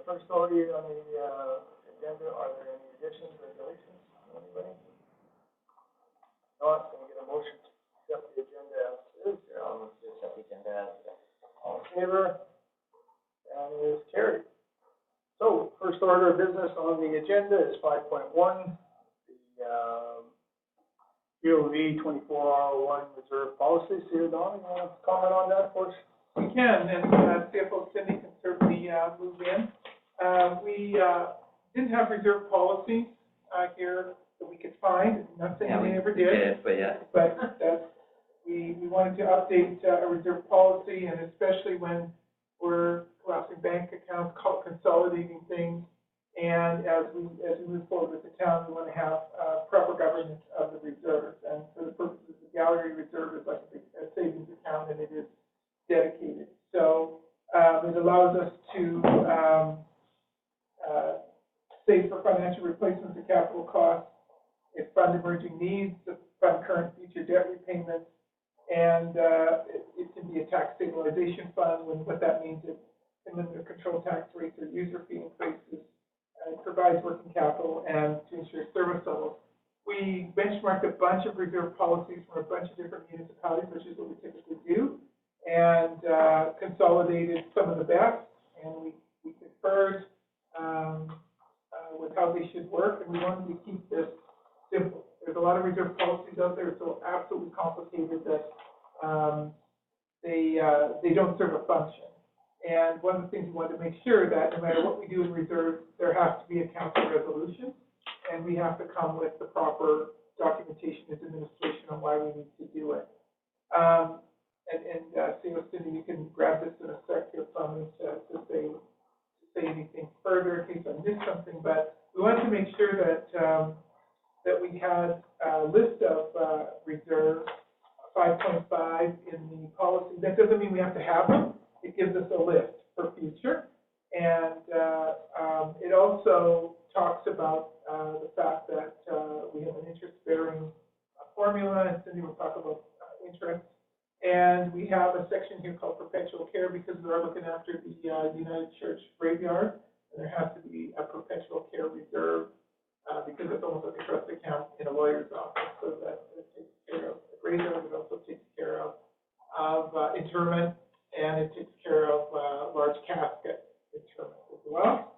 first order on the agenda, are there any additions or deletions? Anybody? Not, can we get a motion to accept the agenda as is? Yeah, I'll move to accept the agenda as is. All in favor? And it is carried. So, first order of business on the agenda is 5.1, the POV 24R1 reserve policy. So, Don, you want to comment on that for us? We can, and CFO Cindy can certainly move in. We didn't have reserve policies here that we could find. Nothing we ever did. But we wanted to update a reserve policy, and especially when we're collapsing bank accounts, consolidating things, and as we move forward with the town, we want to have proper governance of the reserves. And for the purposes of the gallery reserve, is like a savings account, and it is dedicated. So it allows us to save for financial replacements and capital costs, it fund emerging needs, fund current future debt repayments, and it can be a tax stabilization fund. What that means is it can limit the control tax rates or user fee increases. It provides working capital and to ensure service levels. We benchmarked a bunch of reserve policies from a bunch of different municipalities, which is what we typically do, and consolidated some of the best, and we conferred with how they should work, and we wanted to keep this simple. There's a lot of reserve policies out there, so absolutely complicated that they don't serve a function. And one of the things we want to make sure that no matter what we do in reserve, there has to be a council resolution, and we have to come with the proper documentation and administration on why we need to do it. CEO Cindy, you can grab this in a sec here from me to say anything further in case I missed something, but we wanted to make sure that we had a list of reserves, 5.5 in the policy. That doesn't mean we have to have them. It gives us a list for future. And it also talks about the fact that we have an interest-bearing formula, and Cindy will talk about interest. And we have a section here called perpetual care because we are looking after the United Church graveyard, and there has to be a perpetual care reserve because it's almost like a trust account in a lawyer's office, so that it takes care of the graveyard. It also takes care of interment, and it takes care of large casket interment as well.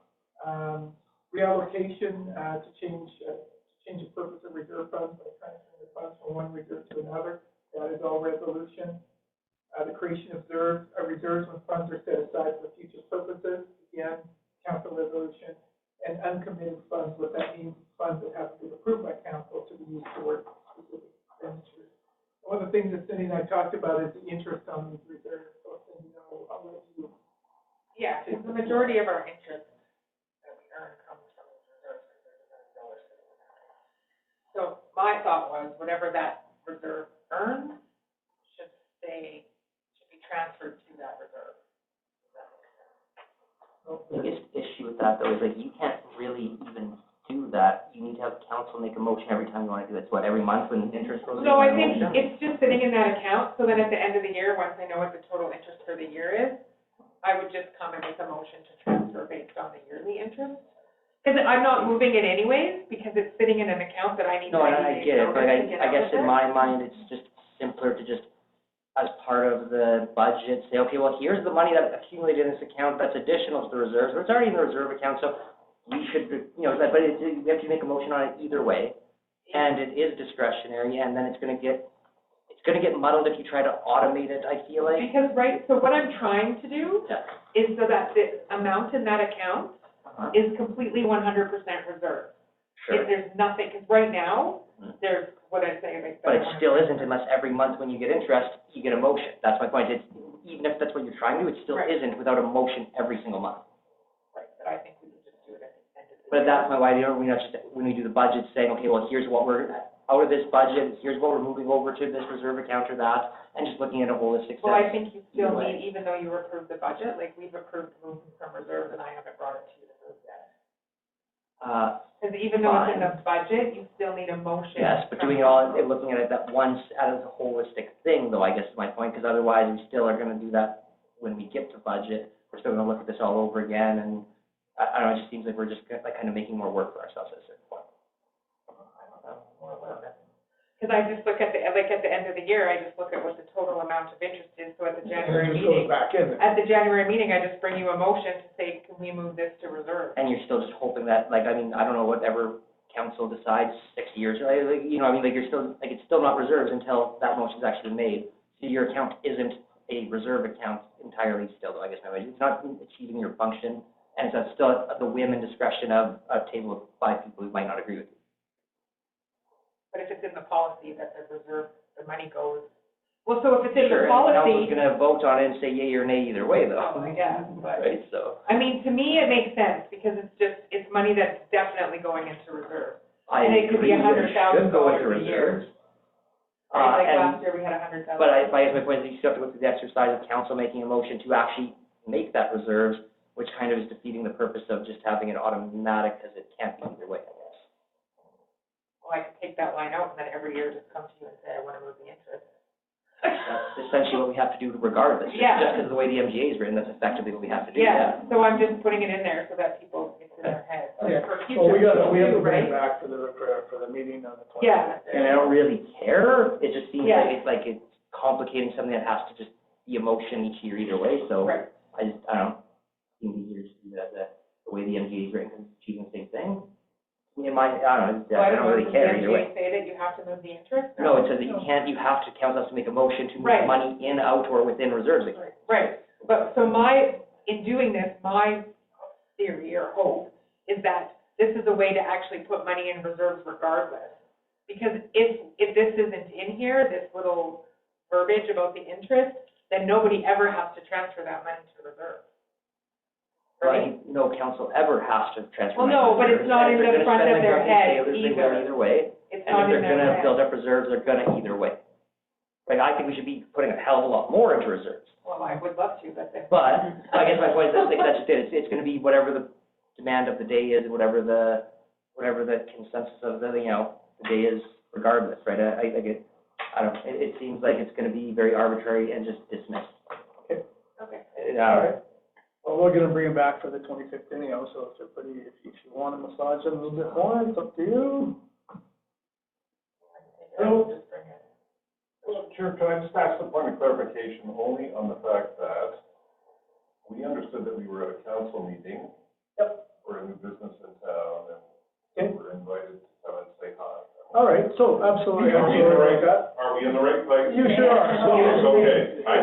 Reallocation to change the purpose of reserve funds by transferring the funds from one reserve to another. That is all resolution. The creation of reserves when funds are set aside for future purposes. Again, council resolution. And uncommitted funds, what that means is funds that have to be approved by council to be used towards specific expenditures. One of the things that Cindy and I talked about is the interest on these reserves. So Cindy, I'll let you. Yeah, because the majority of our interest that we earn comes from these reserves because there's $1 million sitting in that. So my thought was whatever that reserve earned should be transferred to that reserve. Does that make sense? The biggest issue with that, though, is like you can't really even do that. You need to have council make a motion every time you want to do it. So what, every month when interest goes in? No, I think it's just sitting in that account, so then at the end of the year, once I know what the total interest for the year is, I would just come and make a motion to transfer based on the yearly interest. Because I'm not moving it anyways, because it's sitting in an account that I need. No, and I get it, but I guess in my mind, it's just simpler to just, as part of the budget, say, okay, well, here's the money that accumulated in this account that's additional to the reserves, but it's already in the reserve account, so we should, we have to make a motion on it either way, and it is discretionary, and then it's going to get muddled if you try to automate it, I feel like. Because, so what I'm trying to do is so that the amount in that account is completely 100% reserved. Sure. If there's nothing, because right now, there's, what I say, like. But it still isn't unless every month when you get interest, you get a motion. That's my point. It's, even if that's what you're trying to do, it still isn't without a motion every single month. Right, but I think we can just do it at the end of the year. But at that point, why don't we not just, when we do the budget, saying, okay, well, here's what we're, out of this budget, here's what we're moving over to this reserve account or that, and just looking at a holistic sense. Well, I think you still need, even though you approved the budget, like we've approved moving from reserve, and I haven't brought it to you to move yet. Because even though it's in the budget, you still need a motion. Yes, but doing it all, looking at it that once as a holistic thing, though, I guess is my point, because otherwise we still are going to do that when we get to budget. We're still going to look at this all over again, and I don't know, it just seems like we're just like kind of making more work for ourselves at a certain point. Because I just look at the, like, at the end of the year, I just look at what the total amount of interest is, so at the January It just goes meeting, back in there. at the January meeting, I just bring you a motion to say, can we move this to reserve? And you're still just hoping that, like, I mean, I don't know, whatever council decides 6 years, right? Like, you know, I mean, like, you're still, like, it's still not reserves until that motion's actually made. So your account isn't a reserve account entirely still, though, I guess, no, it's not achieving your function, and it's still at the whim and discretion of a table of 5 people who might not agree with you. But if it's in the policy that the reserve, the money goes, well, so if it's in Sure, the and the council's policy, gonna vote on it and say yay or nay either way, though. oh, I guess, but, Right, so. I mean, to me, it makes sense, because it's just, it's money that's definitely going into reserve. I And it could be agree, it should $100,000 go into a year. reserves. Like And, last year, we had $100,000. but I guess my point is you still have to go through the exercise of council making a motion to actually make that reserves, which kind of is defeating the purpose of just having it automatic, because it can't be either way, I guess. Well, I could take that line out, and then every year just come to you and say, I want to move the interest. That's essentially what we have to do regardless. Yeah. Just because of the way the MGA is written, that's effectively what we have to do, Yeah, so I'm just putting it in there so that people, it's in their head. Yeah, For so we future have to people bring it too, back right? for the meeting on the 20th. Yeah. And I don't really care, it just seems Yeah. like it's complicating something that has to just be a motion each year either way, so. Right. I don't know, it seems easier to do that, the way the MGA is written, because it's achieving the same thing. I don't know, So I I don't really does care the either way. MGA say that you have to move the interest? No, it says that you can't, you have to, council has to make a motion to move Right. money in, out, or within reserves. Right, but, so in doing this, my theory or hope is that this is a way to actually put money in reserves regardless. Because if this isn't in here, this little verbiage about the interest, then nobody ever has to transfer that money to reserve. Right? No council ever has to transfer Well, money. no, to but it's reserves. not If in they're the gonna front spend of like their drunken head sailors, they will either. either way. It's And not if in they're their gonna head. build up reserves, they're gonna either way. Like, I think we should be putting a hell of a lot more into reserves. Well, I would love to, but then. But, I guess my point is, that's just it, it's gonna be whatever the demand of the day is, whatever the consensus of the, the day is regardless, right? I don't, it seems like it's gonna be very arbitrary and just dismissed. Okay. All right. Well, we're gonna bring it back for the 25th anyhow, so if you want to massage it a little bit more, it's up to you. So, Well, Chair, can I just ask a point of clarification only on the fact that we understood that we were at a council meeting for a new business in town, and Okay. we were invited to come and say hi. All right, so absolutely, Are we in the right, that. are we in the right place? You sure are. It's okay, I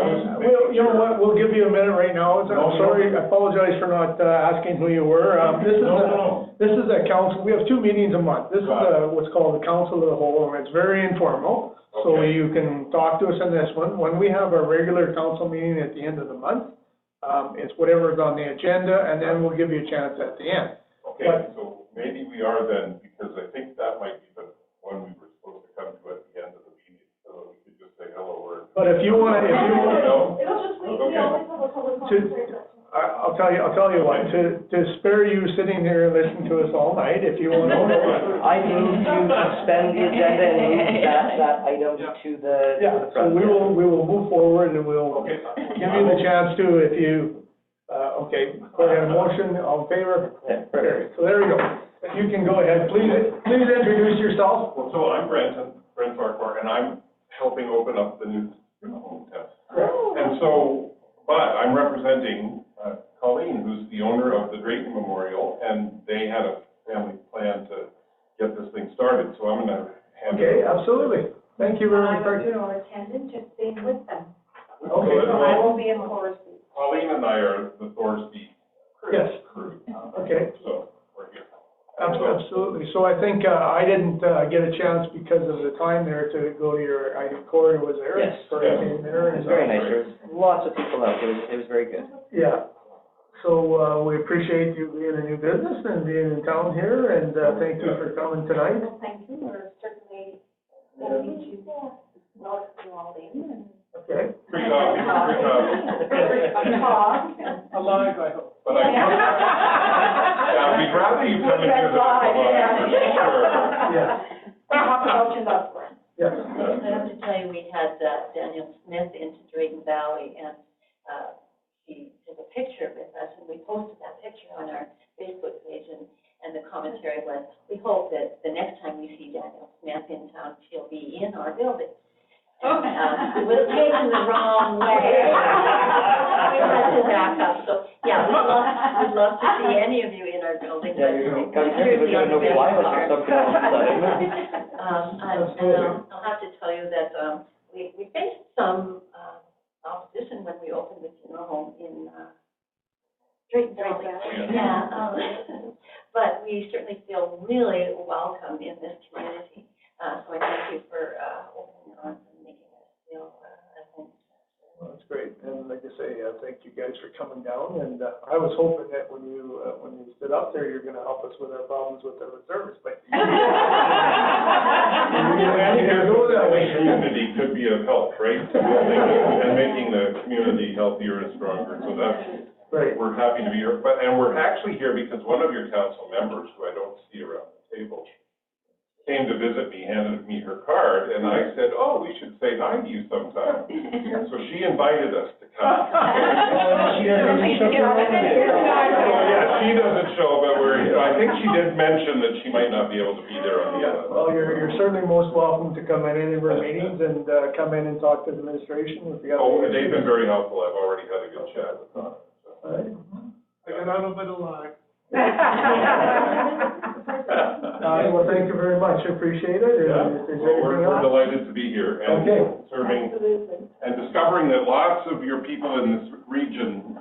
was Well, making you know sure. what, we'll give you a minute right now. No, I'm sorry, I apologize for not asking who you were. No. This is a council, we have 2 meetings a month. This is what's called the council of the whole, and it's very informal. So Okay. you can talk to us on this one. When we have our regular council meeting at the end of the month, it's whatever's on the agenda, and then we'll give you a chance at the end. Okay, so maybe we are then, because I think that might be the one we were supposed to come to at the end of the meeting, so that we could just say hello or. But if you wanna, No? It'll just, we Okay. always have a public conversation. I'll tell you what, to spare you sitting here and listening to us all night, if you want to. I move to suspend the agenda and move that item to the Yeah, so front. we will move forward and we'll Okay. give you the chance to, if you, okay, put in a motion, all in favor? Yeah. Carried. So there we go. You can go ahead, please introduce yourself. Well, so I'm Brent Farquhar, and I'm helping open up the new home test. And so, but I'm representing Colleen, who's the owner of the Drayton Memorial, and they had a family plan to get this thing started, so I'm gonna hand it Okay, over. absolutely. Thank you very I'm much. a attendant, just staying with them. Okay. So I will be in Thorsby. Colleen and I are the Thorsby Yes, crew, okay. so we're here. Absolutely. So I think, I didn't, get a chance because of the time there to go to your, I think Corey was there. Yes. Corey came there. It and, was very nice, there was lots of people out, it was very good. Yeah. So, we appreciate you being a new business and being in town here, and, thank you for coming tonight. Well, thank you, we're certainly happy to welcome you all in and Okay. Free coffee, talk and. Alive, I hope. But yeah, we'd rather you come and visit us, sure. Yeah. Talk about your loved ones. Yeah. I have to tell you, we had Daniel Smith into Drayton Valley, and he took a picture with us, and we posted that picture on our going the wrong way. We had to back up, so, yeah, we'd love to see any of you in our building. Yeah, you're gonna no fly or something all of a sudden. I'll have to tell you that, we faced some, opposition when we opened the funeral home in, Drayton Valley. Yeah, but we certainly feel really welcome in this community. So I thank you for, opening your arms and making us feel, at home. Well, that's great, and like I say, thank you guys for coming down, and I was hoping that when you stood up there, you're gonna help us with our problems with the reserves, but. Community could be of help, right? And making the community healthier and stronger, so that's, Right. we're happy to be here. And we're actually here because one of your council members, who I don't see around the table, came to visit me, handed me her card, and I said, oh, we should say hi to you sometime. So she invited us to come. She doesn't show up. Oh, yeah, she doesn't show, but I think she did mention that she might not be able to be there on the other. Well, you're certainly most welcome to come in any of our meetings and, come in and talk to the administration if you have. Oh, they've been very helpful. I've already had a good chat with them. All right. I got out of it alive. Well, thank you very much, appreciate it, Yeah, and if there's well, anything we're else. delighted to be here and Okay. serving and discovering that lots of your people in this region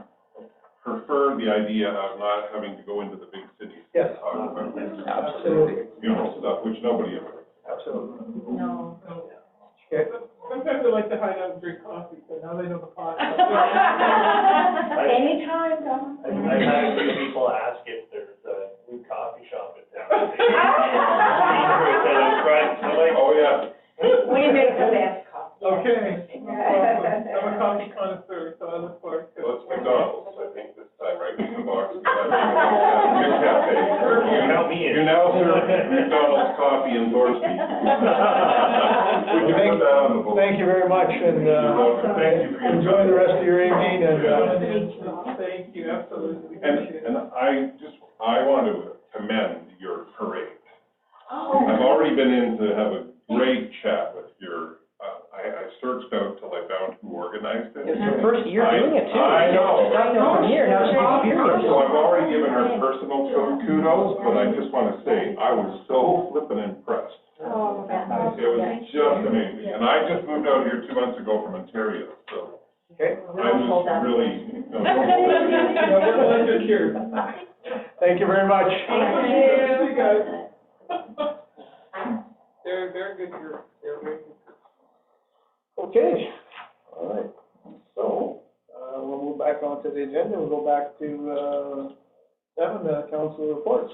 prefer the idea of not having to go into the big cities. Yes. to talk about Absolutely, funeral stuff, which nobody ever. absolutely. No. Okay. Sometimes I like to hide out and drink coffee, so now they know the pot. Anytime, Don. I've had a few people ask if there's a new coffee shop in town. Oh, yeah. We make the best coffee. Okay. Awesome. I'm a coffee connoisseur, so I look forward to it. Well, it's McDonald's, I think, this time, right, with the box. McCafe. You know me. You now serve McDonald's coffee in Thorsby. We can put that on the book. Thank you very much, and, You're welcome. Thank you for your enjoy the rest of your evening, and, Thank you, absolutely. And I want to commend your parade. Oh. I've already been in to have a great chat with your, I searched out till I found who organized it. It's her first year doing it too. I know. Starting out from here, now she's experienced. So I've already given her personal kudos, but I just want to say, I was so flippin' impressed. Oh, that's It was just amazing. And I just moved out here 2 months ago from Ontario, so okay, I'm just really. thank you very much. Thank you, guys. They're good here. They're very good. Okay, all right, so, we'll move back onto the agenda, we'll go back to, Devin, council reports.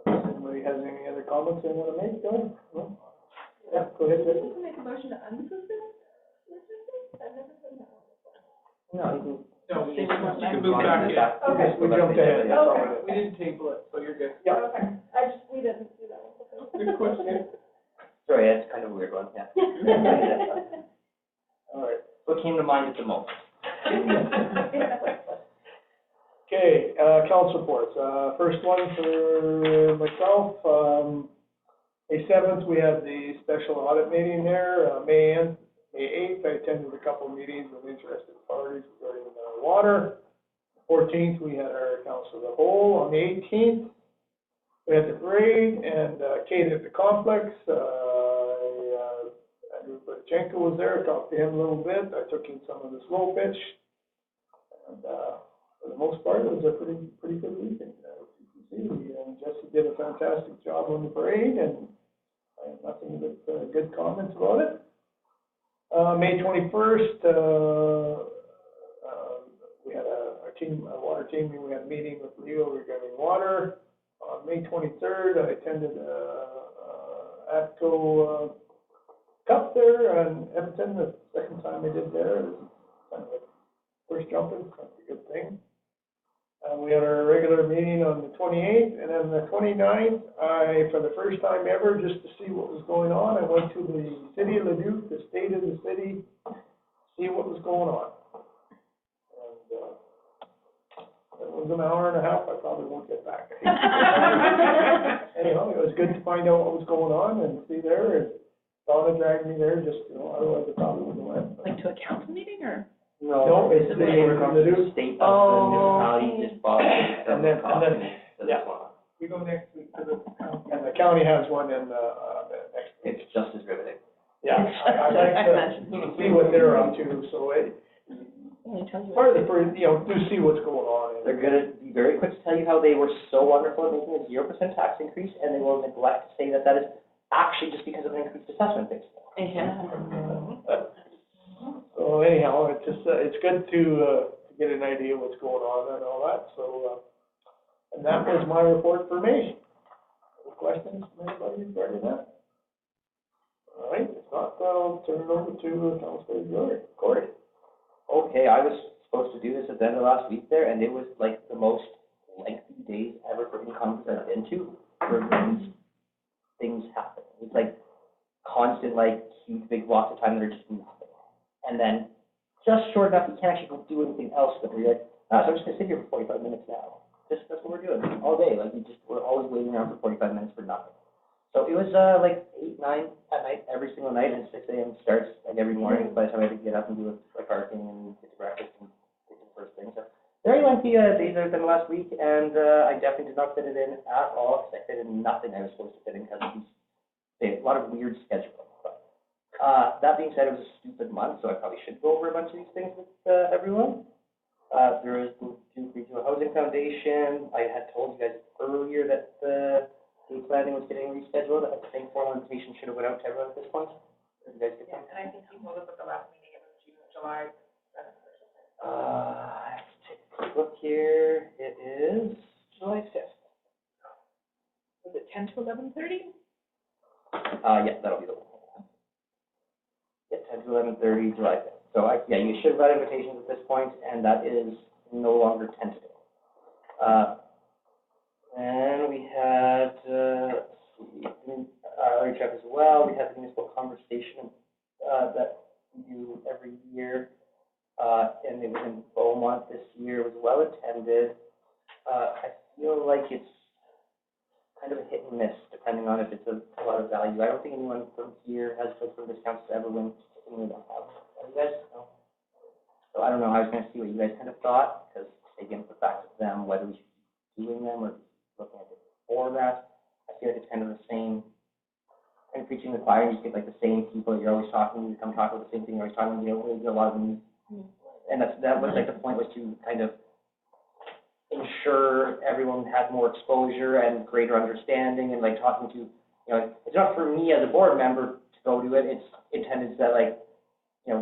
Anybody has any other comments they want to make, Devin? No? Yeah, go ahead, Devin. Make a motion to unsuspend? I've never done that one before. No, you No, we can can move back in. Okay. we jumped ahead, that's all Okay, it we is. didn't table it, so you're good. Yeah. Okay, we didn't do that one before. Good question. Sorry, that's kind of a weird one, yeah. All right. What came to mind at the moment? Okay, council reports, first one for myself, May 7th, we had the special audit meeting there, May 8th, I attended a couple of meetings with interested parties regarding water. 14th, we had our council of the whole. On the 18th, we had the parade and Kate at the complex. Andrew Butchenko was there, talked to him a little bit. I took in some of the slow pitch. And for the most part, it was a pretty good weekend. You can see, Jesse did a fantastic job on the parade, and I have nothing but good comments about it. May 21st, we had a water team, we had a meeting with Leo regarding water. On May 23rd, I attended ATCO Cup there in Edmonton, the second time I did there. It was kind of like first jumping, that's a good thing. We had our regular meeting on the 28th, and then the 29th, for the first time ever, just to see what was going on, I went to the city of Leduc, the state of the city, see what was going on. And, it was an hour and a half, I probably won't get back. Anyhow, it was good to find out what was going on and see there, and Donna dragged me there, just, otherwise I probably wouldn't to a council meeting, or? No, it's It the comes from new- the state of the municipality just bought. And then, yeah. We go next week to the county. And the county has one in, next week. It's just as riveting. Yeah, I'd like to see what they're up to, so part of the, do see what's going on. They're gonna be very quick to tell you how they were so wonderful at making a 0% tax increase, and they will neglect to say that that is actually just because of an increased assessment base. So anyhow, it's just, it's good to get an idea what's going on and all that, so, and that was my report for me. Any questions from anybody regarding that? All right, if not, I'll turn it over to Councilor Corey. Okay, I was supposed to do this at the end of last week there, and it was like the most lengthy days ever for income I've been to, for these things happen. It's like constant, like, huge, big blocks of time that are just nothing. And then, just short enough, you can't actually go do anything else, but you're like, so I'm just gonna sit here for 45 minutes now. Just, that's what we're doing, all day, like, we're always waiting around for 45 minutes for nothing. So it was, like, 8, 9 at night, every single night, and 6 a.m. starts, like, every morning, by the time I had to get up and do, like, parking and get to breakfast and get to the first thing, so. Very lengthy, days that have been last week, and, I definitely did not fit it in at all, because I fit in nothing I was supposed to fit in, because of a lot of weird scheduling. But, that being said, it was a stupid month, so I probably should go over a bunch of these things with, everyone. There was the Duke Regional Housing Foundation. I had told you guys earlier that the day planning was getting rescheduled. I think formal invitation should have went out to everyone at this point. Did you guys get that? And I think you told us at the last meeting, it was July 7th or something. Let's take a quick look here. It is July 5th. Was it 10 to 11:30? yeah, that'll be the one. Yeah, 10 to 11:30, July 5th. So you should have got invitations at this point, and that is no longer tentative. And we had, Larry Trev as well. We had the municipal conversation, that we do every year. And it was in Beaumont this year. It was well attended. I feel like it's kind of a hit and miss, depending on if it's a lot of value. I don't think anyone from here has put from discounts to ever win. You guys? No. So I don't know, I was gonna see what you guys kind of thought, because they can put back to them whether we should be doing them or looking at it before that. I feel like it's kind of the same, kind of preaching the choir, you just get like the same people that you're always talking to, you come talk about the same thing you're always talking to, you don't really get a lot of them. And that was like the point, was to kind of ensure everyone had more exposure and greater understanding, and like talking to, it's not for me as a board member to go to it, it's intended that like,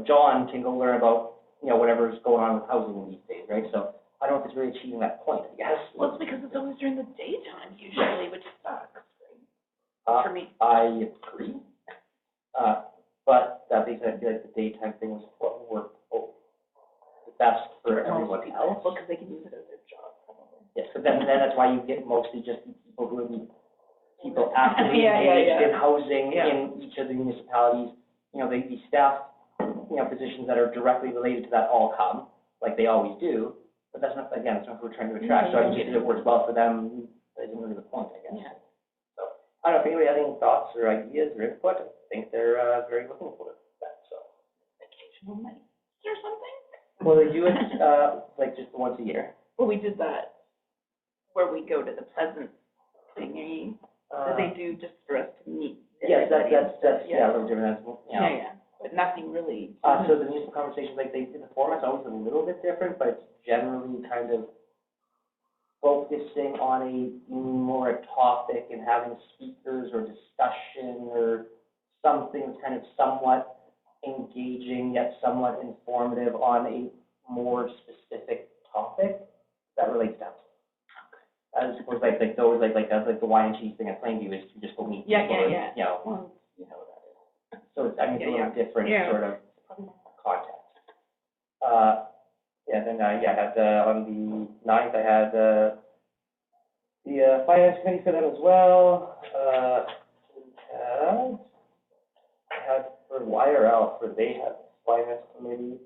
John can go learn about, whatever's going on with housing these days, right? So I don't know if it's really achieving that point, I guess. Well, it's because it's always during the daytime usually, which sucks, for me. I agree. But that being said, I feel like the daytime thing was what worked the best for everyone else. Well, because they can use it as their job, probably. Yes, but then that's why you get mostly just people who are people actively Yeah, engaged in yeah. housing Yeah. in each of the municipalities. The staff, positions that are directly related to that all come, like they always do. But that's not, again, it's not what we're trying to attract. So I think if it works well for them, that isn't really the point, I guess. Yeah. So I don't know if anybody has any thoughts or ideas or input. I think they're very looking forward to that. So Occasional nights or something? well, they do it like just once a year. Well, we did that where we go to the Pleasant thingy that they do just for us to meet. Yes, that's Yeah. a little different. Yeah, but nothing really. So the municipal conversations, like the format's always a little bit different, but it's generally kind of focusing on more a topic and having speakers or discussion or something that's kind of somewhat engaging yet somewhat informative on a more specific topic that relates to housing. As opposed to like those that's like the wine and cheese thing at Plainview is to just go meet people. Yeah. And, Well, you know what that is. so it's, it's a little different sort of context. Then I had on the 9th I had the finance committee for them as well. I had for YRL they had finance committee.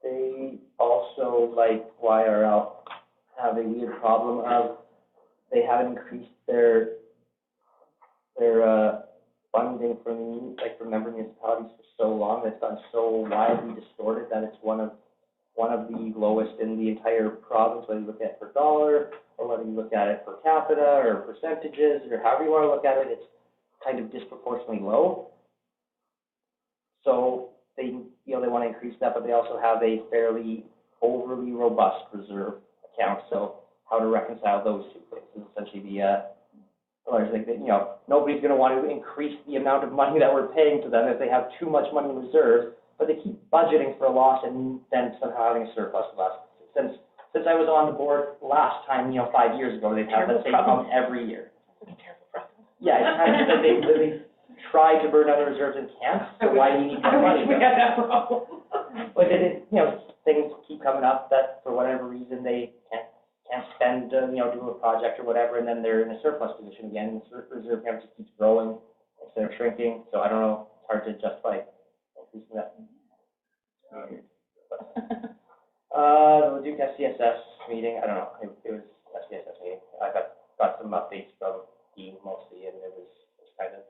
They also, like YRL, have a weird problem of they haven't increased their funding from, like, for member municipalities for so long, it's gotten so widely distorted that it's one of the lowest in the entire province, whether you look at it per dollar, or whether you look at it per capita, or percentages, or however you want to look at it, it's kind of disproportionately low. So they, you know, they want to increase that, but they also have a fairly overly robust reserve account. So how to reconcile those two things is essentially the large thing that, you know, nobody's going to want to increase the amount of money that we're paying to them if they have too much money in reserves, but they keep budgeting for a loss and then somehow having a surplus loss. Since I was on the board last time, you know, 5 years ago, they've had that same problem every year. Yeah, it's kind of that they try to burn out the reserves and can't, so why do you need more money? We had that problem. But it, you know, things keep coming up that for whatever reason they can't spend, you know, do a project or whatever, and then they're in a surplus position again, and the reserve account just keeps growing instead of shrinking, so I don't know, it's hard to justify increasing that. The Leduc SCSS meeting, I don't know, it was SCSS meeting, I got some updates from Dean mostly, and it was kind of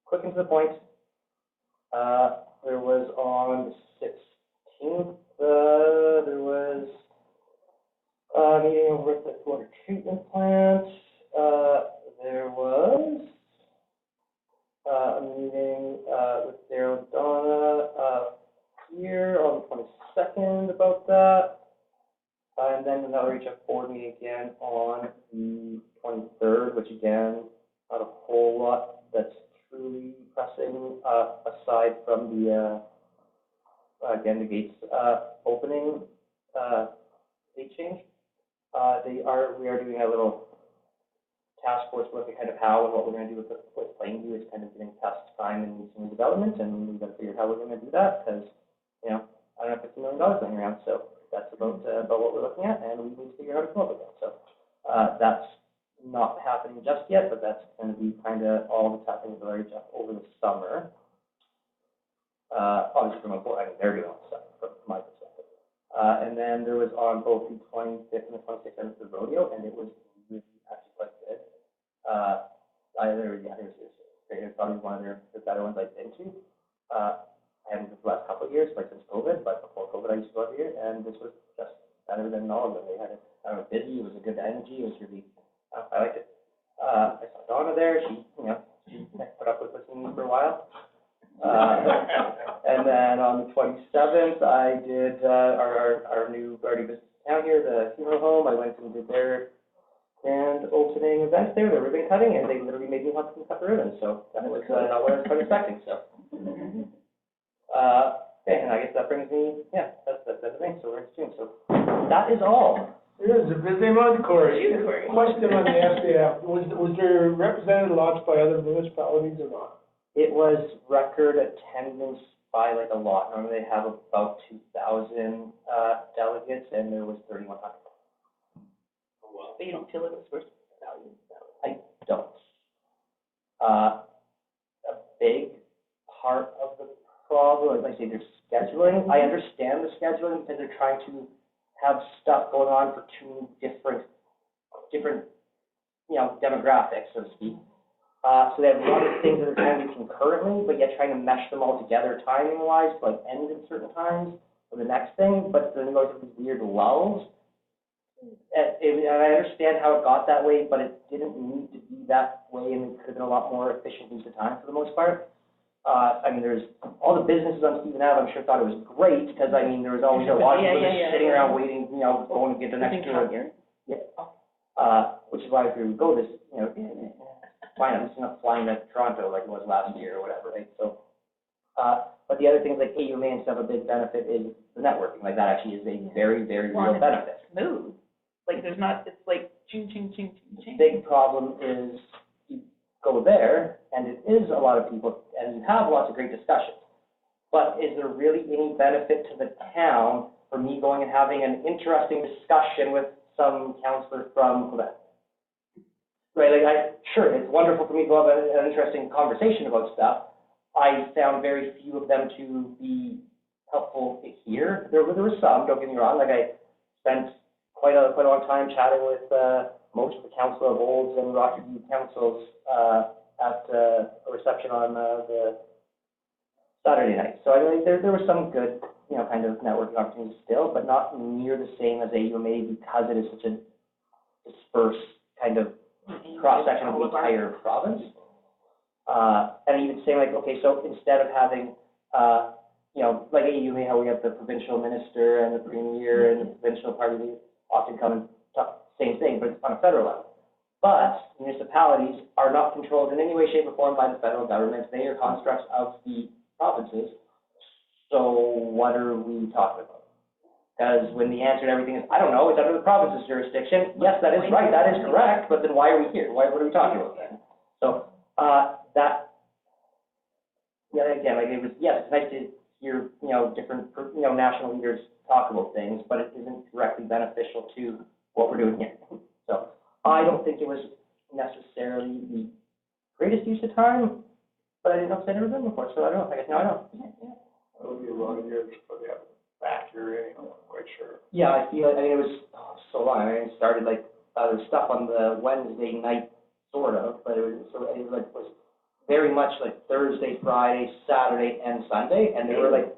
quick and to the point. There was on the 16th, there was a meeting over at the water treatment plant. There was a meeting with Daryl and Donna here on the 22nd about that. And then another HF board meeting again on the 23rd, which again, not a whole lot that's truly pressing, aside from the, again, the gates opening date change. We are doing a little task force look at kind of how and what we're going to do with Plainview. It's kind of getting past time and needs some development, and we've got to figure out how we're going to do that because, you know, I don't have $50 million laying around, so that's about what we're looking at, and we need to figure out how to come up with that. So that's not happening just yet, but that's going to be kind of all that's happening with the RHF over the summer. Obviously from a board, I mean, they're doing all the stuff from my perspective. And then there was on both the 25th and the 26th the rodeo, and it was really actually quite good. It was probably one of the better ones I've been to. I haven't been for the last couple of years, like since COVID, but before COVID I used to go every year, and this was just better than all of them. They had it, I was busy, it was a good energy, it was really, I liked it. I saw Donna there, she put up with listening for a while. And then on the 27th, I did our new visit town here, the funeral home. I went and did their grand opening event there, the ribbon cutting, and they literally made me help them cut the ribbon. So that was not what I was quite expecting. So, okay, and I guess that brings me, that's the thing. So we're in June. So that is all. It is a busy month, Corey. Question on the SAF, was there representative lodged by other municipalities or not? It was record attendance by like a lot. Normally they have about 2,000 delegates, and there was 3,100. But you don't feel it was worth the value? I don't. A big part of the problem, like I say, their scheduling. I understand the scheduling because they're trying to have stuff going on for two different, demographics, so to speak. So they have a lot of things that are trying to do concurrently, but yet trying to mesh them all together timing-wise, to like end at certain times for the next thing, but then going through these weird lulls. And I understand how it got that way, but it didn't need to be that way, and it could have been a lot more efficient use of time for the most part. I mean, there's all the businesses on Stephen Ave, I'm sure thought it was great, because I mean, there was always a lot of people just sitting around waiting, going to get the next tour. Which is why if we would go this, fine, I'm just not flying to Toronto like it was last year or whatever, right? So, but the other things like AUMA and stuff, a big benefit is the networking. Like that actually is a very, very real benefit. Smooth. Like there's not, it's like ching, ching, ching, ching, ching. The big problem is you go there and it is a lot of people and you have lots of great discussions. But is there really any benefit to the town for me going and having an interesting discussion with some counselor from Quebec? Right, sure, it's wonderful for me to have an interesting conversation about stuff. I found very few of them to be helpful here. There were some, don't get me wrong, like I spent quite a long time chatting with most of the council of Olds and Rocky View councils at a reception on the Saturday night. So I mean, there was some good, kind of networking opportunities still, but not near the same as AUMA because it is such a dispersed kind of cross-section of the entire province. And even saying like, okay, so instead of having, like AUMA, how we have the provincial minister and the premier and the provincial party, they often come and talk, same thing, but it's on a federal level. But municipalities are not controlled in any way, shape, or form by the federal government. They are constructs of the provinces. So what are we talking about? Because when the answer to everything is, I don't know, it's under the province's jurisdiction. Yes, that is right, that is correct, but then why are we here? What are we talking about then? So, again, like it was, yes, it's nice to hear, different, national leaders talk about things, but it isn't directly beneficial to what we're doing here. So, I don't think it was necessarily the greatest use of time, but I didn't know because I'd never been before, so I don't know. I guess now I know. It would be a lot of years before they have it back here, anyway, I'm quite sure. Yeah, I feel like, it was so long. I mean, it started like, there was stuff on the Wednesday night, sort of, but it was very much like Thursday, Friday, Saturday, and Sunday, and they were like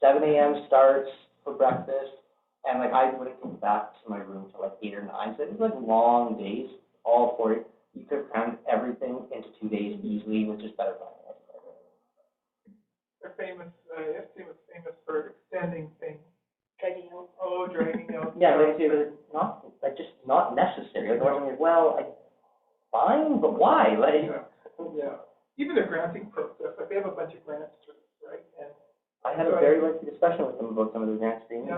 7 a.m. starts for breakfast, and like I wouldn't come back to my room till like 8 or 9, so it was like long days, all for it. You could cram everything into 2 days easily with just better planning. They're famous, FCM was famous for extending things. Dragging out. Oh, dragging out. Yeah, like it was just not necessary. Like, I was like, well, fine, but why? Like, yeah. Even their granting process, like they have a bunch of grants, right? And I had a very lengthy discussion with them about some of the grant streams,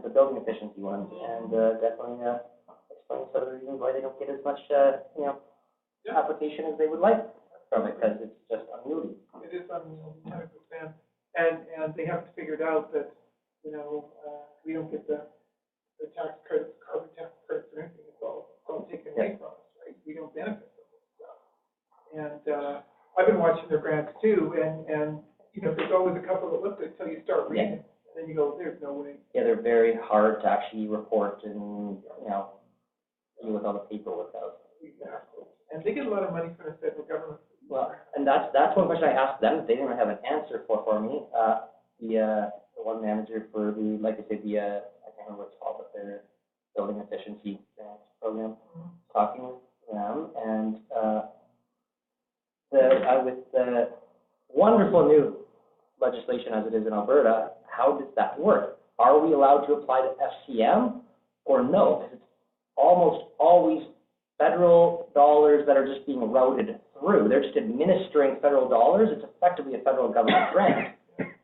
the building efficiency ones, and definitely explain some of the reasons why they don't get as much, application as they would like from it, because it's just unwieldy. It is unwieldy, 100%. And they haven't figured out that, we don't get the tax credits, carbon tax credits or anything. It's all taken away from us, right? We don't benefit from this stuff. And I've been watching their grants too, and there's always a couple that look good until you start reading it. And then you go, there's no way. Yeah, they're very hard to actually report and, deal with all the paperwork out. Exactly. And they get a lot of money from the federal government. Well, and that's one question I asked them that they didn't have an answer for me. The one manager for the, like I said, I can't remember what it's called, but their building efficiency grant program, talking with them, and with the wonderful new legislation as it is in Alberta, how does that work? Are we allowed to apply to FCM or no? Because it's almost always federal dollars that are just being routed through. They're just administering federal dollars. It's effectively a federal government grant.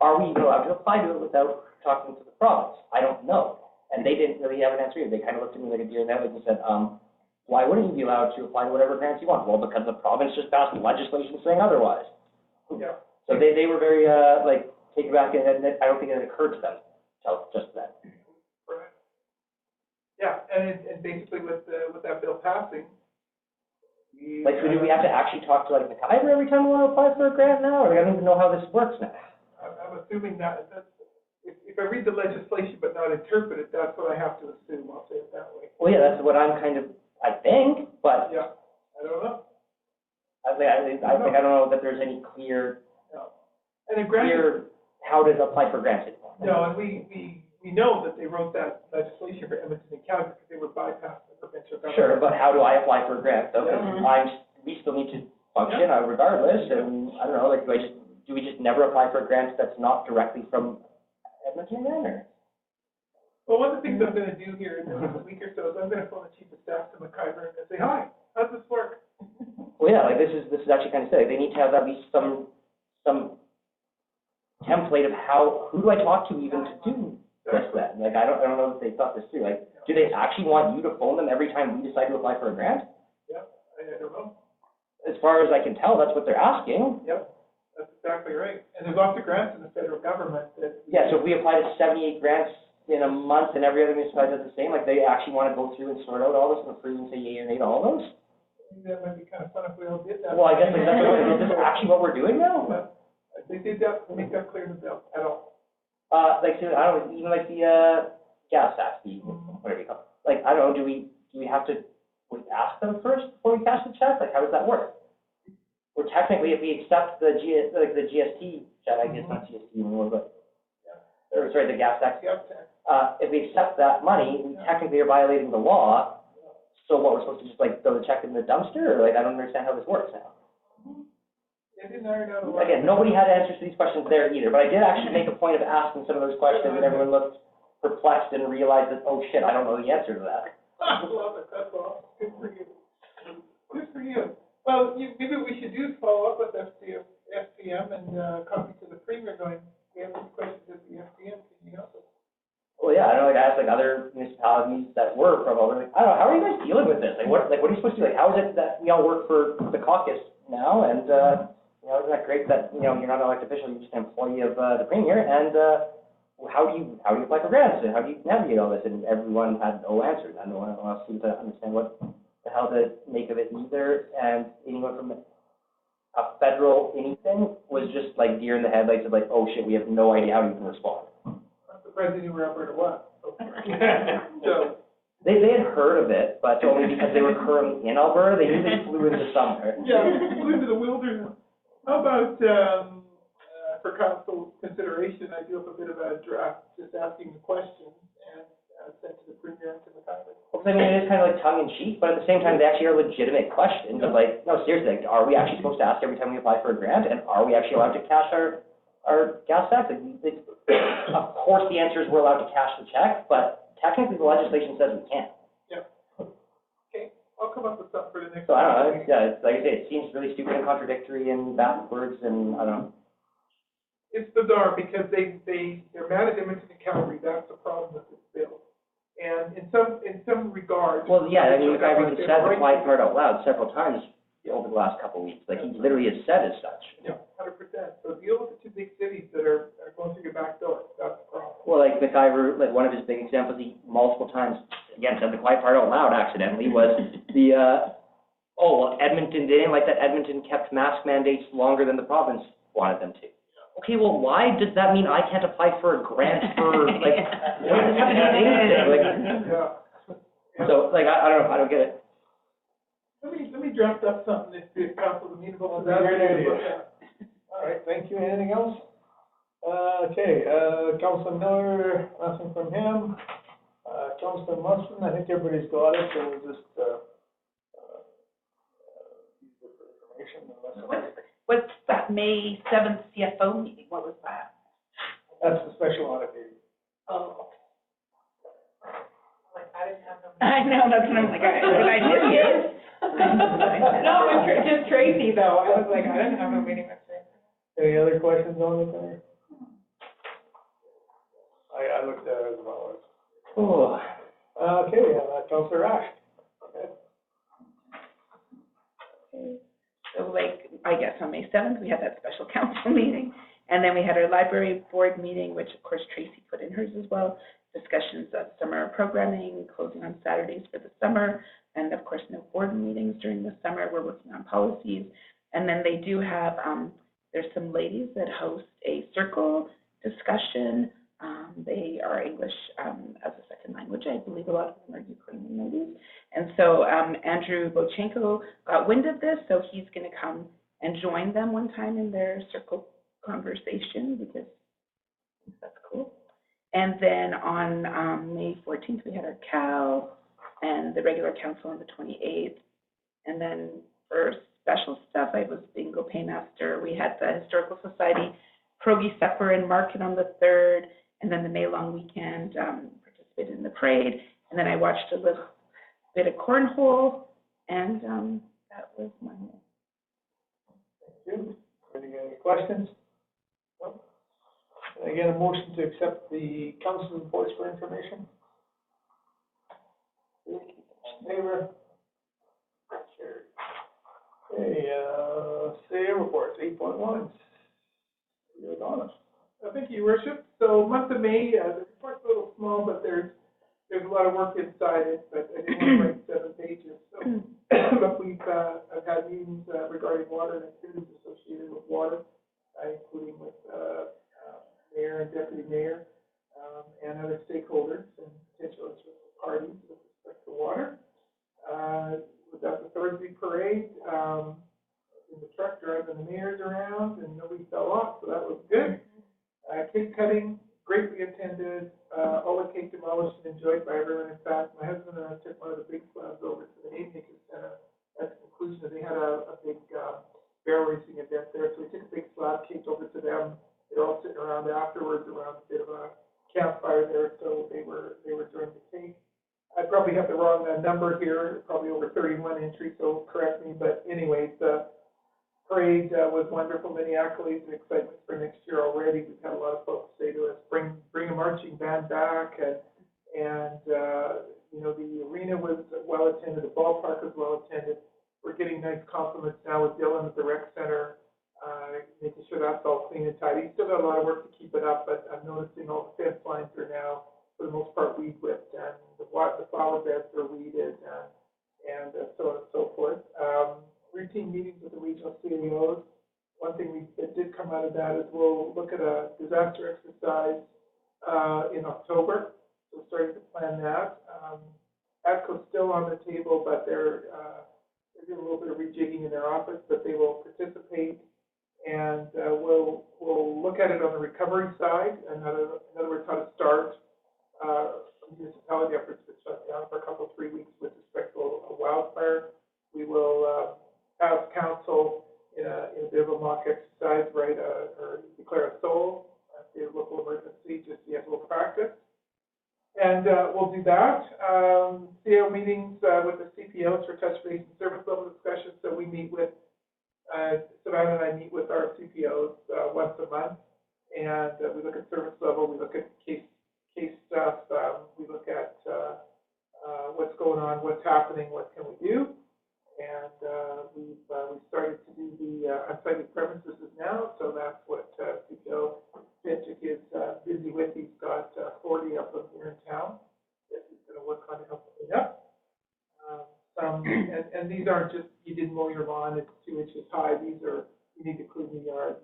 Are we even allowed to apply to it without talking to the province? I don't know. And they didn't really have an answer either. They kind of looked at me like a deer in the headlights and said, why wouldn't you be allowed to apply to whatever grants you want? Well, because the province just passed legislation saying otherwise. Yeah. So they were very, taken back, and I don't think it occurred to them until just then. Right. Yeah, and basically with that bill passing, so do we have to actually talk to the Kaiser every time we want to apply for a grant now, or I don't even know how this works now? I'm assuming that's if I read the legislation but not interpret it, that's what I have to assume. I'll say it that way. Well, yeah, that's what I'm kind of, I think, but yeah, I don't know. I don't know that there's any clear, and clear how to apply for grants anymore. No, and we know that they wrote that legislation for Edmonton and Calgary because they were bypassing the provincial government. Sure, but how do I apply for a grant though? Because we still need to function regardless, and I don't know, do we just never apply for a grant that's not directly from Edmonton then, or? Well, one of the things I'm going to do here in the next week or so is I'm going to phone the chief of staff to McIver and say, hi, how's this work? Well, yeah, this is actually kind of silly. They need to have at least some template of who do I talk to even to do this then? I don't know if they thought this through. Do they actually want you to phone them every time we decide to apply for a grant? Yeah, I don't know. As far as I can tell, that's what they're asking. Yep, that's exactly right. And there's lots of grants in the federal government that... Yeah, so if we apply to 78 grants in a month and every other municipality does the same, they actually want to go through and sort out all this and approve and say yay or nay to all those? That might be kind of fun if we all did that. Well, I guess is this actually what we're doing now? They did that, make that clear in the bill at all. I don't know, even the gas tax, whatever you call it. I don't know, do we have to we ask them first before we cash the check? Like, how does that work? Or technically, if we accept the GST check, I guess not GST anymore, but, or sorry, the gas tax. If we accept that money, we technically are violating the law. So what, we're supposed to just like throw the check in the dumpster, or like, I don't understand how this works now. Again, nobody had answers to these questions there either, but I did actually make a point of asking some of those questions, and everyone looked perplexed and realized that, oh shit, I don't know the answer to that. I love it, that's awesome, good for you. Good for you. Well, maybe what we should do is follow up with SPM and, copy to the Premier going, we have these questions at the SPM, can you help us? Well, yeah, I know, like, I asked, like, other municipalities that were from over, like, I don't know, how are you guys dealing with this? Like, what are you supposed to do? Like, how is it that we all work for the caucus now, and, you know, isn't that great that, you know, you're not an elected official, you're just an employee of, the Premier, and, how do you apply for grants, and how do you navigate all this? And everyone had no answers, and no one else seemed to understand what the hell to make of it either, and anyone from a federal anything was just like deer in the headlights of like, oh shit, we have no idea how to even respond. I'm surprised they knew where Alberta was. So. They had heard of it, but only because they were currently in Alberta, they knew they flew into somewhere. Yeah, flew into the wilderness. How about, for council consideration, I do have a bit of a draft, just asking the questions and sent to the Premier and to the Congress. Well, I mean, it is kind of like tongue-in-cheek, but at the same time, they actually are legitimate questions of like, no, seriously, like, are we actually supposed to ask every time we apply for a grant, and are we actually allowed to cash our gas tax? Like, of course, the answer is we're allowed to cash the check, but technically, the legislation says we can't. Yeah. Okay, I'll come up with something for the next. So I don't know, yeah, it's, like I say, it seems really stupid and contradictory and backwards, and I don't know. It's bizarre because they're mad at Edmonton and Calgary, that's the problem with this bill. And in some regards. Well, yeah, I mean, I've even said the quiet part out loud several times over the last couple of weeks, like, he literally has said as such. Yeah, 100%. So deal with the two big cities that are going through your back door, that's the problem. Well, like McIver, like one of his big examples, he multiple times, again, said the quiet part out loud accidentally, was the, Edmonton, they didn't like that Edmonton kept mask mandates longer than the province wanted them to. Okay, well, why does that mean I can't apply for a grant for, like, what does this have to do with anything? Like, so, like, I don't know, I don't get it. Let me draft up something if the council is amenable to that. Great idea. All right, thank you. Anything else? Okay, Councilor Miller, nothing from him. Councilor Musson, I think everybody's got it, so we'll just, use it for information unless. What's that May 7th CFO meeting? What was that? That's the special audit meeting. Oh. Like, I didn't have them. I know, that's what I'm like, I did hear. No, it's just Tracy though, I was like, I didn't have a meeting with Tracy. Any other questions on it there? I looked at it as well. Oh. Okay, Councilor Ash. Okay. So like, I guess on May 7th, we had that special council meeting. And then we had our library board meeting, which of course Tracy put in hers as well. Discussions of summer programming, closing on Saturdays for the summer. And of course, no board meetings during the summer. We're working on policies. And then they do have, there's some ladies that host a circle discussion. They are English as a second language. I believe a lot of them are Ukrainian ladies. And so Andrew Bochenko got wind of this, so he's going to come and join them one time in their circle conversation because that's cool. And then on May 14th, we had our CAL and the regular council on the 28th. And then for special stuff, I was bingo paymaster. We had the Historical Society Pierogi Supper and Market on the 3rd. And then the May long weekend, participated in the parade. And then I watched a little bit of cornhole, and that was my May. Thank you. Any questions? No? Can I get a motion to accept the council reports for information? In favor? Carried. Okay, CA reports, 8.1. You're on it. Thank you, Your Worship. So month of May, the report's a little small, but there's a lot of work inside it, but I didn't want to write 7 pages. So, but I've had meetings regarding water and activities associated with water, including with mayor and deputy mayor and other stakeholders and potential interested parties with respect to water. cutting, greatly attended, all the cake demolished and enjoyed by everyone. In fact, my husband and I took one of the big slabs over to the Haymaker Center at the conclusion that they had a big barrel racing event there. So we took a big slab cake over to them. They were all sitting around afterwards around a bit of a campfire there, so they were enjoying the cake. I probably have the wrong number here, probably over 31 entries, so correct me. But anyways, the parade was wonderful, many accolades and excitement for next year already. We've had a lot of folks say to us, bring a marching band back, and you know, the arena was well attended, the ballpark was well attended. We're getting nice compliments now with Dylan at the rec center, making sure that's all clean and tidy. Still got a lot of work to keep it up, but I'm noticing all the fence lines are now, for the most part, weed whipped, and the flower beds are weeded, and so on and so forth. Routine meetings with the regional CEOs. One thing that did come out of that is we'll look at a disaster exercise in October. So we're starting to plan that. ATCO's still on the table, but they're doing a little bit of rejigging in their office, but they will participate. And we'll look at it on the recovery side. In other words, how to start municipality efforts to shut down for a couple, 3 weeks with respect to a wildfire. We will have council in a bit of a mock exercise, right, or declare a SOL, a local emergency, just to have a little practice. And we'll do that. CO meetings with the CPOs for touch base and service level discussions. So we meet with, Savannah and I meet with our CPOs once a month, and we look at service level, we look at case stuff, we look at what's going on, what's happening, what can we do. And we've started to do the unsightly premises now, so that's what CPO Pitchick is busy with. He's got 40 of them here in town that he's going to work on to help clean up. And these aren't just, you didn't mow your lawn, it's 2 inches high. These are, you need to clean the yard.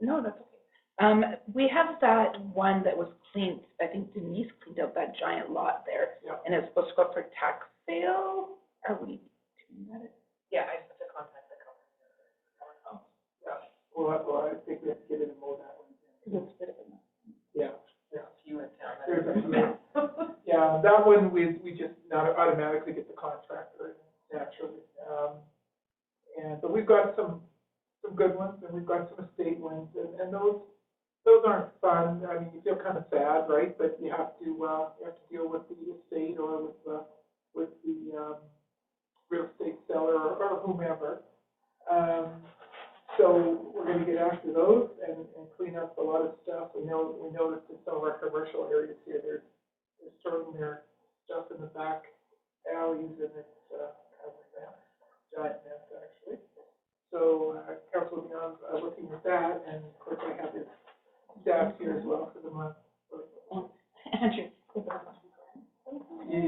No, that's okay. We have that one that was cleaned, I think Denise cleaned up that giant lot there. Yeah. And it's supposed to go up for tax sale. Are we doing that? Yeah, I have to contact the company. Yeah. Well, I think we have to get in and mow that one. Because it's a bit of a mess. Yeah. There's a few in town. There's a few. Yeah, that one we just not automatically get the contractor naturally. But we've got some good ones, and we've got some estate ones, and those aren't fun. I mean, you feel kind of sad, right? But you have to deal with the estate or with the real estate seller or whomever. So we're going to get after those and clean up a lot of stuff. We noticed in some of our commercial areas here, they're storing their stuff in the back alleys, and it's kind of like a giant mess, actually. So Council will be on looking at that, and of course I have his staff here as well for the month. Andrew.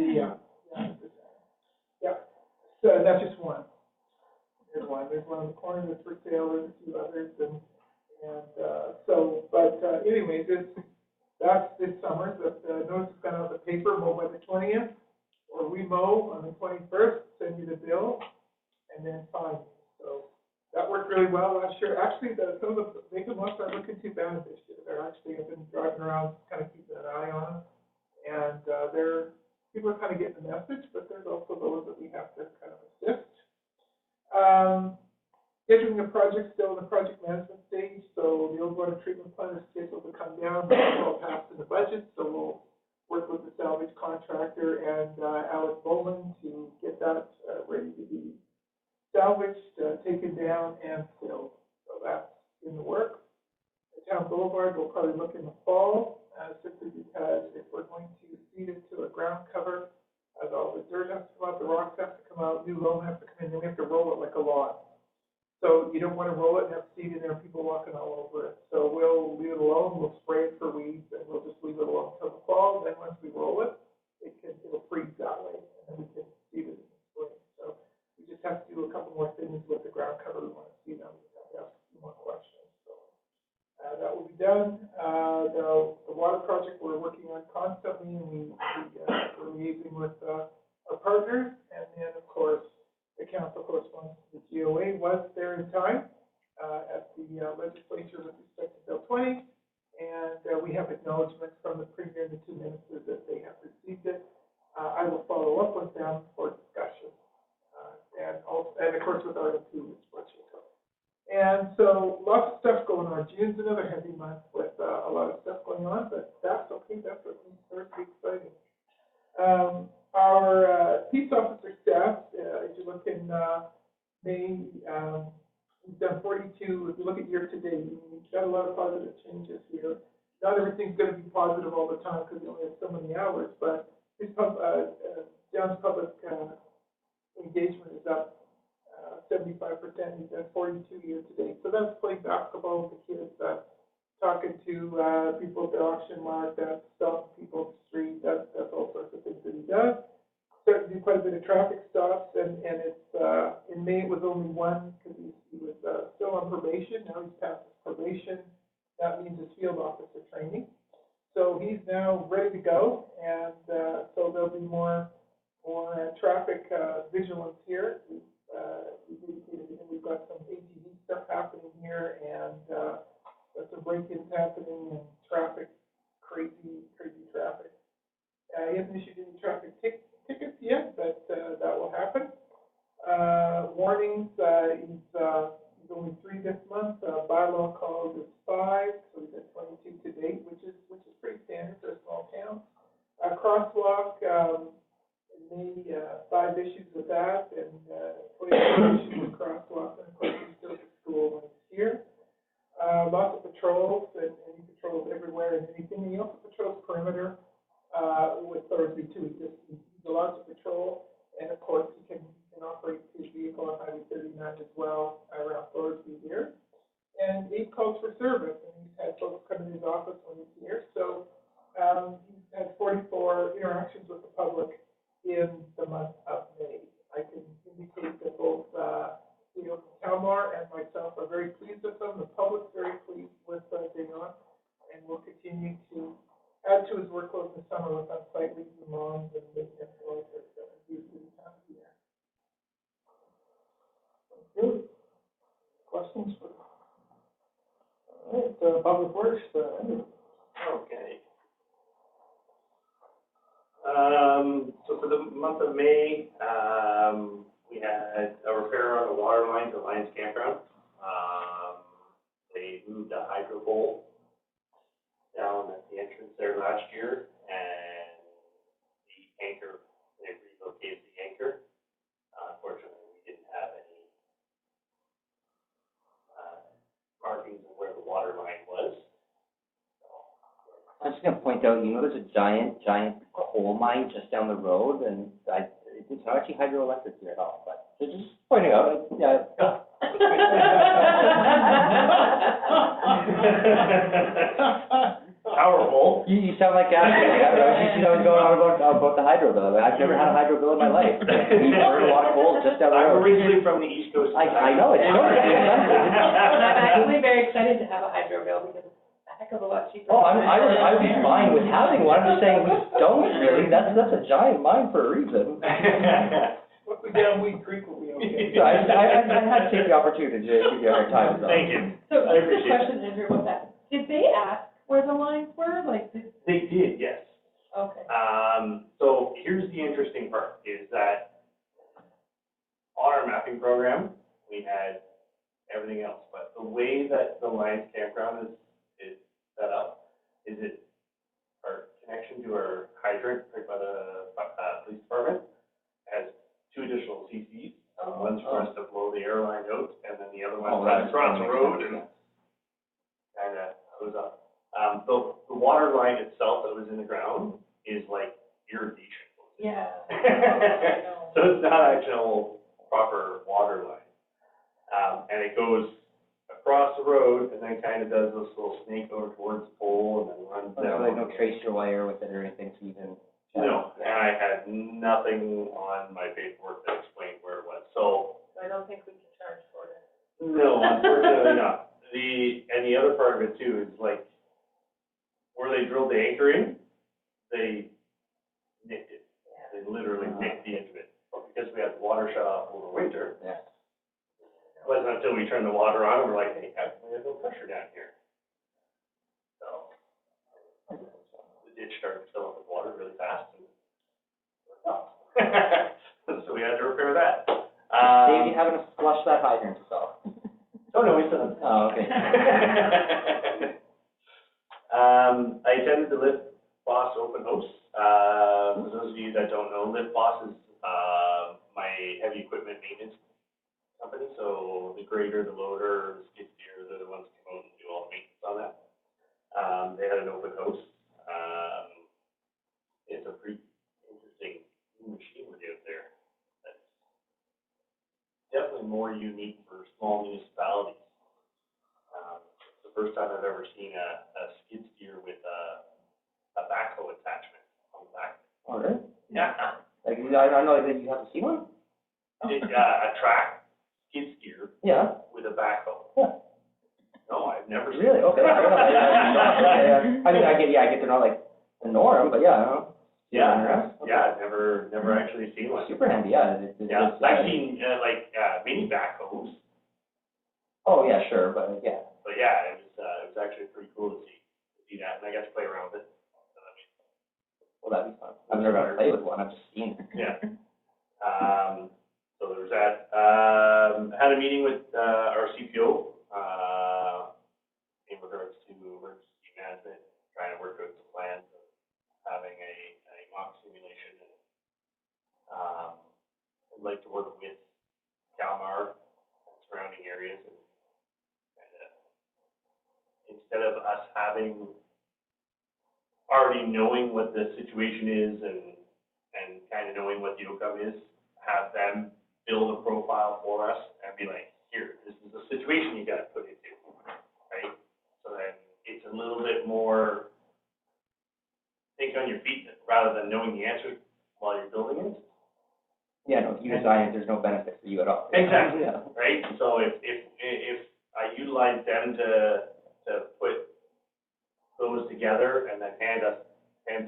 Yeah. So that's just one. There's one on the corner that's for sale, there's a few others, anyways, that's this summer. The notice has gone out in the paper, mow by the 20th, or we mow on the 21st, send you the bill, and then fine. So that worked really well last year. Actually, some of the vacant lots aren't looking too bad this year. I've been driving around, kind of keeping an eye on them, and people are kind of getting the message, but there's also those that we have to kind of assist. Scheduling the project still in the project management stage, so the old water treatment plant is scheduled to come down, but it's all passed in the budget, so we'll work with the salvage contractor and Alex Bowman to get that ready to be salvaged, taken down, and filled. So that's in the works. The town boulevard will probably look in the fall, simply because if we're going to seed it to a ground cover, all the dirt has to come out, the rocks have to come out, new loam has to come in, then we have to roll it like a lawn. So you don't want to roll it and have seed in there and people walking all over it. So we'll leave it alone, we'll spray it for weeds, and we'll just leave it alone until the fall. Then once we roll it, it'll freeze that way, and then we can seed it in the spring. So we just have to do a couple more things with the ground cover. We want to see them. We have to ask a few more questions. So that will be done. The water project we're working on constantly, and we're liaising with our partners, and then of course the council corresponds to the GOA was there in time at the legislature with respect to Bill 20. And we have acknowledgements from the Premier and the two ministers that they have received it. I will follow up with them for discussion. And of course with our two, and so lots of stuff going on. June's another heavy month with a lot of stuff going on, but that's okay. That's what makes Thursday exciting. Our peace officer staff, if you look in May, we've done 42. If you look at year to date, we've got a lot of positive changes here. Not everything's going to be positive all the time because we only have so many hours, but John's public engagement is up 75%. He's done 42 year to date. So that's playing basketball with the kids, talking to people at the auction mart, that's stopping people at the street, that's all sorts of things that he does. Starting to do quite a bit of traffic stops, and it's, in May it was only one because he was still on probation. Now he's passed his probation. That means his field officer training. So he's now ready to go, and so there'll be more traffic vigilance here. We've got some ATV stuff happening here, and some break-ins happening, and traffic, crazy traffic. He hasn't issued any traffic tickets yet, but that will happen. Warnings, he's only 3 this month. Bylaw calls is 5, so we've got 22 to date, which is pretty standard for a small town. Crosswalk, May, 5 issues with that, and 24 issues with crosswalk, and of course we still have school when it's here. Lots of patrols, and he patrols everywhere and anything. He also patrols perimeter with Thorsby too. He does lots of patrol, and of course he can operate his vehicle on Highway 39 as well around Thorsby here. And 8 calls for service, and he's had folks come in his office when he's here. So he's had 44 interactions with the public in the month of May. I can indicate that both Kalmar and myself are very pleased with them. The public's very pleased with Dayon, and we'll continue to add to his workload in the summer with on-site leads and lawns and maintenance and he's really happy there. Good. Questions for? All right, Public Works. Okay. So for the month of May, we had a repair on the water line to Lions Campground. They moved a hydro pole down at the entrance there last year, and the anchor, they relocated the anchor. Unfortunately, we didn't have any markings of where the water line was. I'm just gonna point out, there's a giant coal mine just down the road, and it's not actually hydroelectric here at all, but just pointing out, yeah. Powerful. You sound like that. I was going on about the hydro bill. I've never had a hydro bill in my life. We burn a lot of coal just down the road. I'm originally from the East Coast. I know, it's short. I'm actually very excited to have a hydro bill because it's a heck of a lot cheaper. Oh, I was fine with having one. I'm just saying we don't really. That's a giant mine for a reason. What we down Weed Creek will be okay. So I had to take the opportunity to give you a hard time. Thank you. So, I just a appreciate question, Andrew, with that. Did they ask where the lines were? They did, yes. Okay. So here's the interesting part, is that on our mapping program, we had everything else, but the way that the Lions Campground is set up is our connection to our hydrant right by the police department has 2 additional CCs. One's for us to blow the air line out, and then the other one's right across the road and kind of goes up. The water line itself that was in the ground is like irrigation. Yeah. So it's not actual proper water line. And it goes across the road and then kind of does this little snake over towards the pole and then runs down. So they don't trace your wire with it or anything to even. No, and I had nothing on my paperwork that explained where it was. So I don't think we can charge for it. no, unfortunately not. The other part of it too is like where they drilled the anchor in, they nicked it. They literally nicked the end of it. But because we had the water shut off over winter, Yeah. it wasn't until we turned the water on and we're like, hey, we have no pressure down here. So an open house. It's a pretty interesting machine with out there. That's definitely more unique for small municipalities. It's the first time I've ever seen a skid steer with a backhoe attachment on the back. Oh, really? Yeah. Like, I don't know, like, you have to see one? A track skid steer Yeah. with a backhoe. Yeah. No, I've never seen Really? it. Okay. I mean, I get they're not like the norm, but yeah, I don't know. Yeah, I've never actually seen one. Super handy, yeah. Yeah, I've seen, mini backhoes, Oh, yeah, sure, but yeah. but yeah, it was actually pretty cool to see that, and I got to play around with it. Well, that'd be fun. I've never got to play with one, I've just seen it. Yeah. So there was that. Had a meeting with, our CPO, in regards to emergency management, trying to work out some plans of having a mock simulation. And, I'd like to work with Kalmar and surrounding areas and instead of us already knowing what the situation is and kind of knowing what the outcome is, have them build a profile for us and be like, here, this is the situation you got to put into, right? So then it's a little bit more think on your feet rather than knowing the answer while you're building it. Yeah, no, if you design it, there's no benefit for you at all. Exactly. Yeah. Right? So if I utilize them to put those together and then hand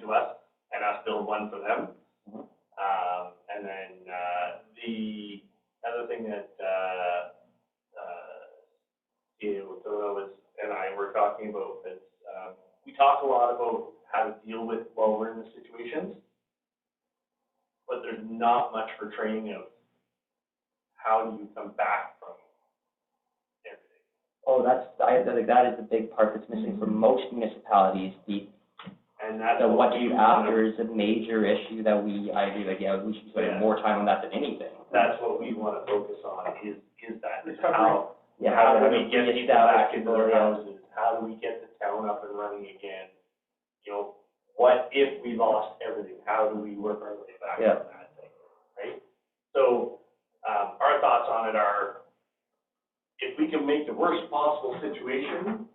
to us and us build one for them. Mhm. And then the other thing that Dono and I were talking about is we talk a lot about how to deal with while we're in the situations, but there's not much for training of how do you come back from everything. Oh, I think that is the big part that's missing for most municipalities. And that's What do you after want is a major issue that we should be spending more time on that than anything. that's what we want to focus on is that. Is Recovery. how do we get people back into their reestablish houses? How do we get the town up and running again? You know, what if we lost everything? How do we work our way back Yeah. from that thing, right? So, our thoughts on it are, if we can make the worst possible situation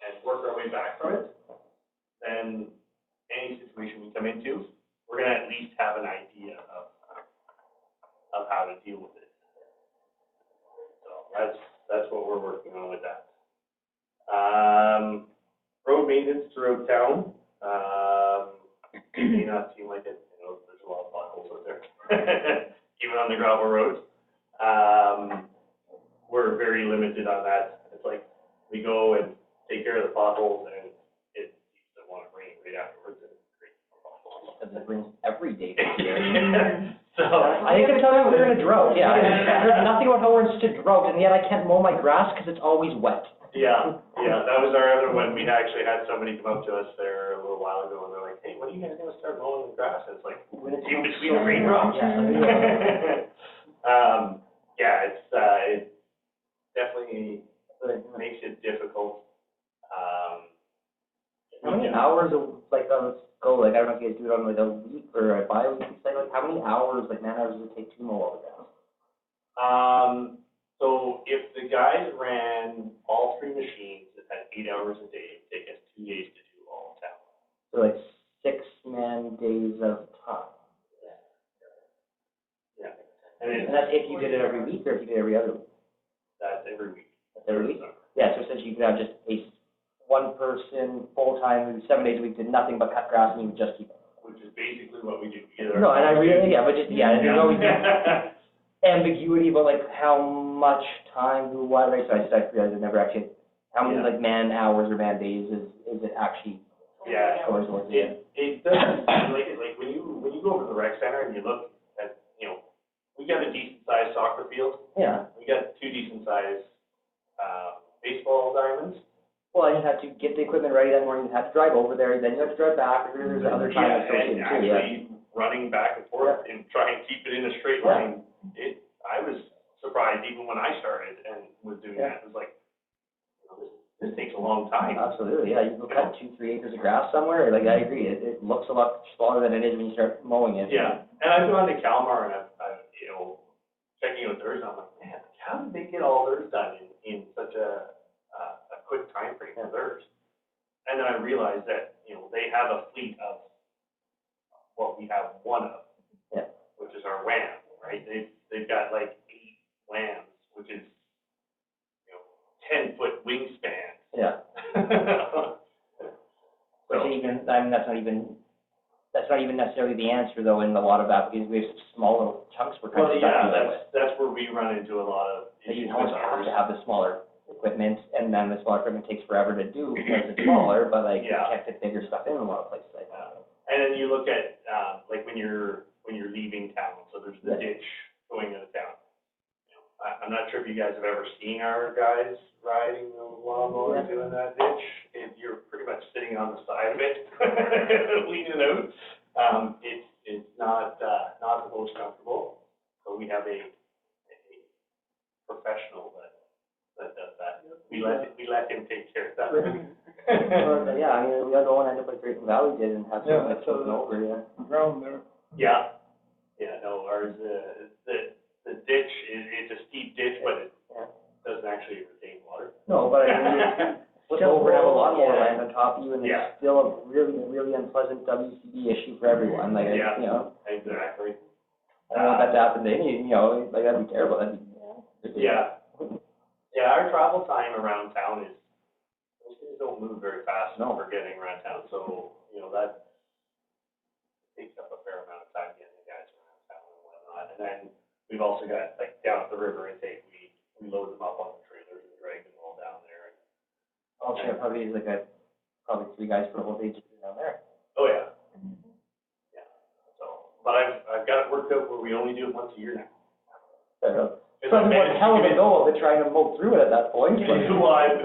and work our way back from it, then any situation we come into, we're gonna at least have an idea of how to deal with it. So that's what we're working on with that. Road maintenance throughout town, it may not seem like it, you know, there's a lot of potholes out there, even on the gravel roads. We're very limited on that. It's like, we go and take care of the potholes and it seems to want to rain right afterwards and create potholes. Because it brings every day to So. I think every time we're in a drought, yeah. There's nothing about how we're in such a drought, and yet I can't mow my grass because it's always wet. Yeah, that was our other one. We actually had somebody come up to us there a little while ago, and they're like, hey, when are you guys gonna start mowing the grass? And it's like, in between the raindrops. Yeah, it definitely makes it difficult. How many hours go, like, I don't know if you guys do it on like a week or a bi-weekly cycle, like, how many hours, like, man hours does it take to mow all the grass? So if the guys ran all three machines at 8 hours a day, it'd take us 2 days to do all of town. So like 6-man days of time. Yeah. And that's if you did it every week or if you did it every other week? That's every week. That's every week? Yeah, so essentially you could have just one person full-time, 7 days a week, did nothing but cut grass and you would just keep it. Which is basically what we do. No, and I really, there's always ambiguity about like how much time, who, what, right? So I realized I never actually, how many like man hours or man days is it actually? Yeah, going towards it doesn't seem like it. Like when you go over to the rec center and you look at, you know, we got a decent sized soccer field. Yeah. We got 2 decent sized baseball diamonds. Well, you had to get the equipment ready that morning, you had to drive over there, then you had to drive back, or there's other time associated too, yeah. Actually running back and forth and trying to keep it in a straight line. I was surprised even when I started and was doing that. It was like, you know, this takes a long time. Absolutely, yeah, you go cut 2-3 acres of grass somewhere, like, I agree, it looks a lot smaller than it is when you start mowing it. Yeah, and I've gone to Calmar and I've, you know, checking out theirs, and I'm like, man, how did they get all theirs done in such a quick time frame for theirs? And then I realized that, you know, they have a fleet of what we have one of, which is our WAM, right? They've got like 8 WAMs, which is, you know, 10-foot wingspan. Yeah. Which even, I mean, that's not even necessarily the answer, though, in a lot of applications. We have such small little chunks we're trying to yeah, do that with. that's where we run into a lot of But you issues always with have ours. to have the smaller equipment, and then the smaller equipment takes forever to do because it's smaller, but like, you Yeah. can't fit bigger stuff in a lot of places like that. And then you look at, like when you're leaving town, so there's the ditch going out of town. You know, I'm not sure if you guys have ever seen our guys riding the lawnmower doing that ditch. You're pretty much sitting on the side of it, leaning out. It's not the most comfortable, so we have a professional that does that. We let him take care of that. But, yeah, I mean, we had one end up like Drayton Valley did and have Yeah, some that's taken over, yeah. Ground there. Yeah, no, ours, the ditch, it's a steep ditch, but it doesn't actually retain water. No, but I mean, flip over and have a lot more land on top of you, and Yeah. it's still a really, really unpleasant WCD issue for everyone, like, Yeah. you know. Exactly. I don't want that to happen to any, you know, like, that'd be terrible, that'd be. Yeah. Yeah, our travel time around town is, those things don't move very fast for getting around town, so, you know, that takes up a fair amount of time getting the guys around town and whatnot. And then we've also got, like, down at the river intake, we load them up on the trailers and drag them all down there. Oh, sure, probably like probably 3 guys for the whole day just down there. Oh, yeah. Yeah, so, but I've got it worked out where we only do it once a year now. It's like one hell of a goal of trying to mow through it at that point. Well, I've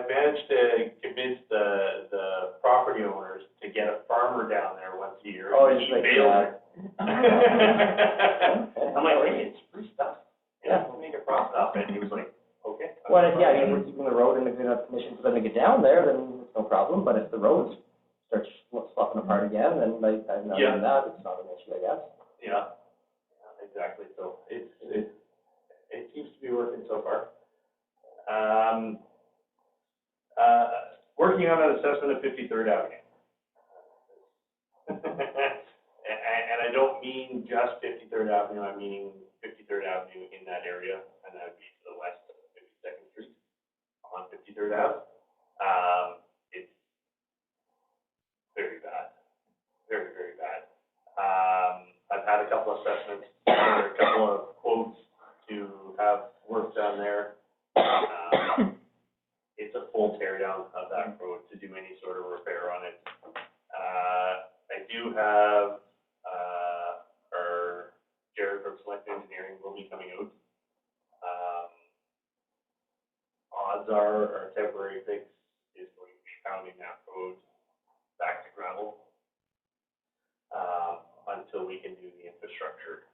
managed to convince the property owners to get a farmer down there once a year. Oh, and it's he like, bails it. I'm like, hey, it's free stuff. Yeah, we'll make a profit off it. And he was like, okay. Well, if we're keeping the road in a good enough condition for them to get down there, then it's no problem, but if the roads start sloughing apart again, then like, other than that, it's not an issue, I guess. Yeah, exactly. So it seems to be working so far. Working on an assessment of 53rd Avenue. And I don't mean just 53rd Avenue, I mean 53rd Avenue in that area, and that would be to the west of 52nd Street on 53rd Ave. It's very bad, very, very bad. I've had a couple of assessments, or a couple of quotes to have work done there. It's a full tear down of that road to do any sort of repair on it. I do have, our Jared from Select Engineering will be coming out. Odds are our temporary fix is going to be pounding that road back to gravel, until we can do the infrastructure.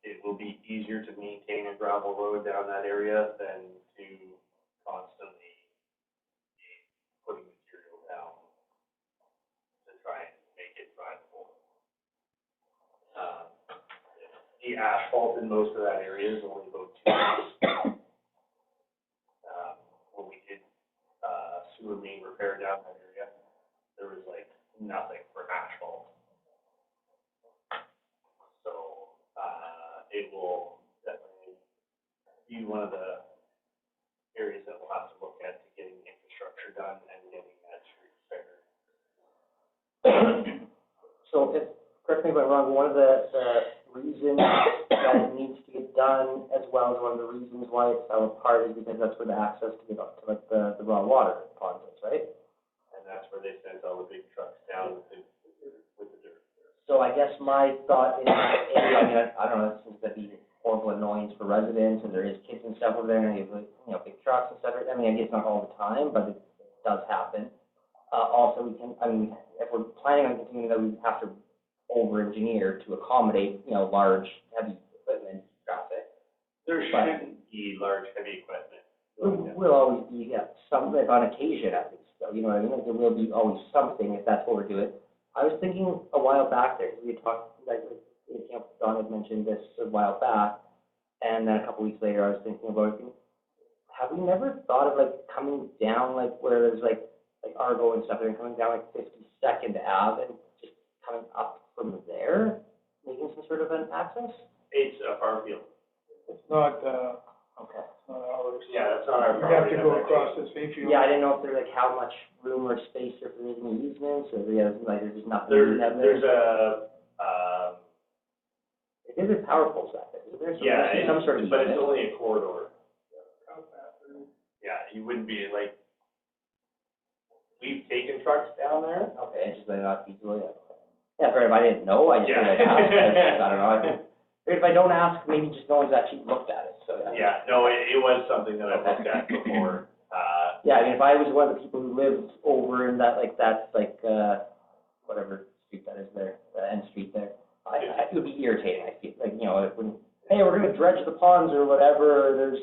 It will be easier to maintain a gravel road down that area than to constantly be putting material down to try and make it drivable. The asphalt in most of that area is only about 2 inches. When we did sewer main repair down that area, there was like nothing for asphalt. So it will definitely be one of the areas that we'll have to look at to getting the infrastructure done and getting that street repaired. So, correct me if I'm wrong, one of the reasons that it needs to get done, as well as one of the reasons why it fell apart, is because that's where the access to get up to like the raw water ponds is, right? And that's where they sent all the big trucks down with the dirt. So I guess my thought is, I don't know, this is gonna be horrible annoyance for residents, and there is kids and stuff over there, and they have, like, you know, big trucks and stuff. I mean, I guess not all the time, but it does happen. Also, if we're planning on continuing, that we have to over-engineer to accommodate, you know, large, heavy equipment traffic. There shouldn't be large, heavy equipment going down. will always be some, like on occasion at least, though, you know what I mean? Like there will be always something if that's what we're doing. I was thinking a while back there, we had talked, like, Don had mentioned this a while back, and then a couple weeks later, I was thinking about it. Have we never thought of like coming down, like where there's like Argo and stuff, and coming down like 52nd Ave and just coming up from there, making some sort of an access? It's a farm field. It's not, Okay. it's not ours. Yeah, that's not our You have property. to go across this hayfield. Yeah, I didn't know if there's like how much room or space or if there's any easements, or like there's just nothing. There's a, It is a power pole back there, is there? So yeah, there's some sort of but it's easement. only a corridor. Yeah, you wouldn't be like, we've taken trucks down there. Okay, it's just like not feasible, yeah. Yeah, fair, if I didn't know, I just Yeah. figured I'd ask, I don't know. If I don't ask, maybe just no one's actually looked at it, so yeah. Yeah, no, it was something that I've looked at before. Yeah, I mean, if I was one of the people who lived over in that, whatever street that is there, N Street there, it would be irritating, I feel, like, you know, it wouldn't, hey, we're gonna dredge the ponds or whatever, there's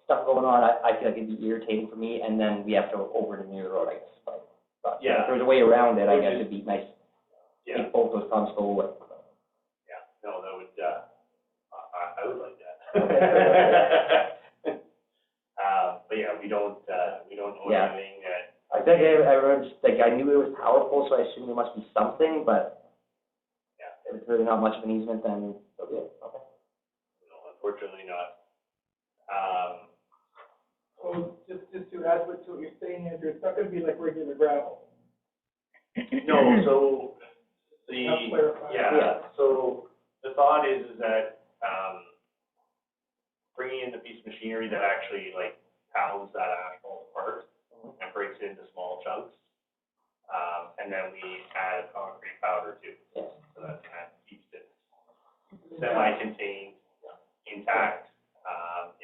stuff going on, I feel like it'd be irritating for me, and then we have to go over to near the road, I guess, but Yeah. if there's a way around it, I guess it'd be nice, Yeah, if both those ponds go away. yeah, no, that would, I would like that. But yeah, we don't know Yeah. anything that, I think I remember, just, like, I knew it was powerful, so I assumed there must be something, but yeah, if it's really not much of an easement, then so be it, okay. no, unfortunately not. So just to add to what you're saying, Andrew, it's not gonna be like regular gravel. No, so Help clarify. yeah, so the thought is that, bringing in the piece of machinery that actually like pounds that asphalt apart and breaks it into small chunks. And then we add concrete powder too, Yes. so that keeps it semi-contained, intact.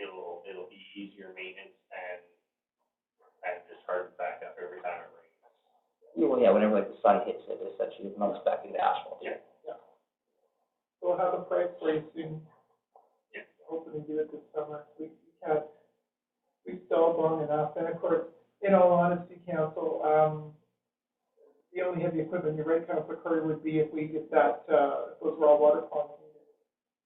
It'll be easier maintenance and just hard back up every time it rains. Yeah, well, yeah, whenever like the sun hits it, essentially, it melts back into asphalt. Yeah. We'll have a price for you soon. Yeah. Hoping to do it this summer. We've stalled long enough, and of course, in all honesty, council, the only heavy equipment, you're right, Councilor Curry, would be if those raw water ponds needed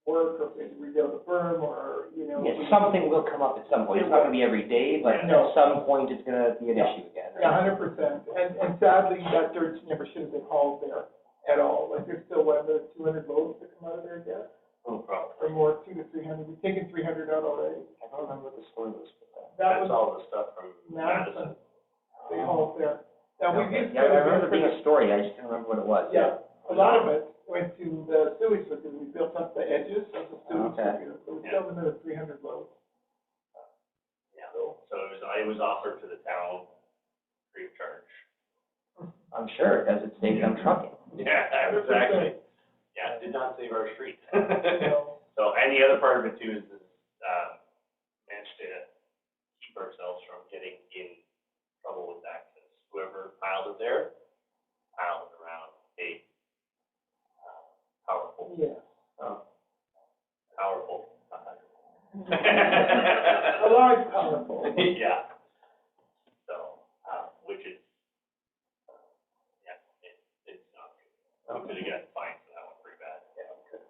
work, or if they rebuild the berm, or, you know. Yeah, something will come up at some point, it's not gonna be every day, but No. at some point, it's gonna be an issue again, right? Yeah, 100%. And sadly, that dirt never should have been hauled there at all. Like, there's still, another 200 loads that come out of there yet, No problem. or more, 200 to 300. We've taken 300 out already. I don't remember what the story was for that. That That's was all the stuff from Madison. They hauled there. Now, we Okay. used Yeah, I remember there to, being a story, I just didn't remember what it was. yeah, a lot of it went to the sewage system. We built up the edges of the sewage Okay. system. So we still have another 300 loads. Yeah, so it was offered to the town free of charge. I'm sure, because it saves them trucking. Yeah, exactly. Yeah, it did not save our street. No. So, and the other part of it too is, managed to keep ourselves from getting in trouble with that, because whoever piled it there, piled it around a, powerful, Yeah. powerful. A large, powerful. Yeah. So, which is, yeah, it's not good. We could have got fined for that one pretty bad. Yeah, we could.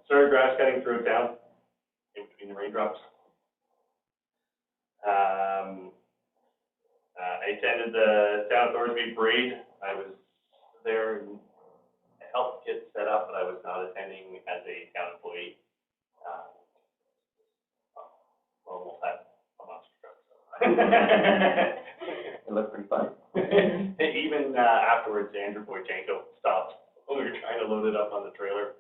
Started grass cutting through town, in between the raindrops. I attended the town of Thorsby parade. I was there and helped get set up, but I was not attending as a town employee. Almost had a monster truck, so. It looked pretty fun. Even afterwards, Andrew Boychenko stopped when we were trying to load it up on the trailer.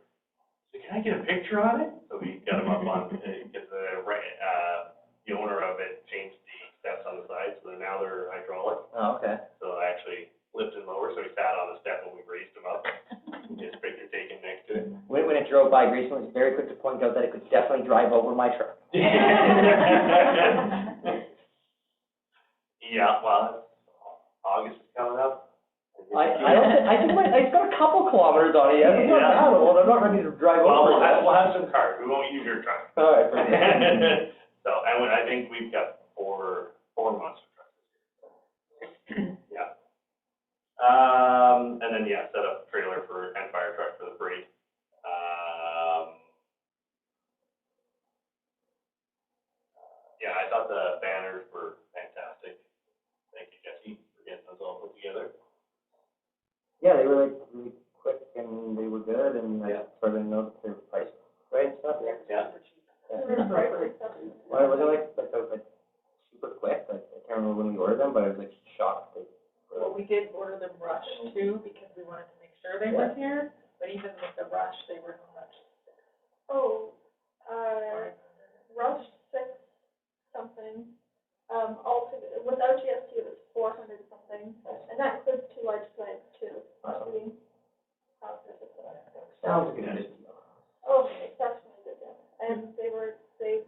So can I get a picture on it? So we got him up on, because the owner of it changed the steps on the side, so now they're hydraulic. Oh, okay. So I actually lifted lower, so he sat on the step when we raised him up. His picture taken next to it. When it drove by recently, it was very quick to point out that it could definitely drive over my truck. Yeah, well, August is coming up. I think it's got a couple kilometers on it, it's not that old, I'm not ready to drive Well, over it. we'll have some cars, we won't use your truck. All right, perfect. I think we've got four monster trucks this year. Yeah. And then, yeah, set up trailer and fire truck for the parade. Yeah, I thought the banners were fantastic. Thank you, Jesse, for getting those all put together. Yeah, they were like really quick and they were good and I sort of know that they were priced right and stuff. Yeah. Well, was it like super quick? Like, I can't remember when we ordered them, but I was like shocked. Well, we did order them rushed too, because we wanted to make sure they were here, but even with the rush, they were how much? Rush 6 something, altogether, without GST, it was 400 something, and that includes 2 large flags too. Sounds like a good deal. Oh, exceptionally good, yeah. And they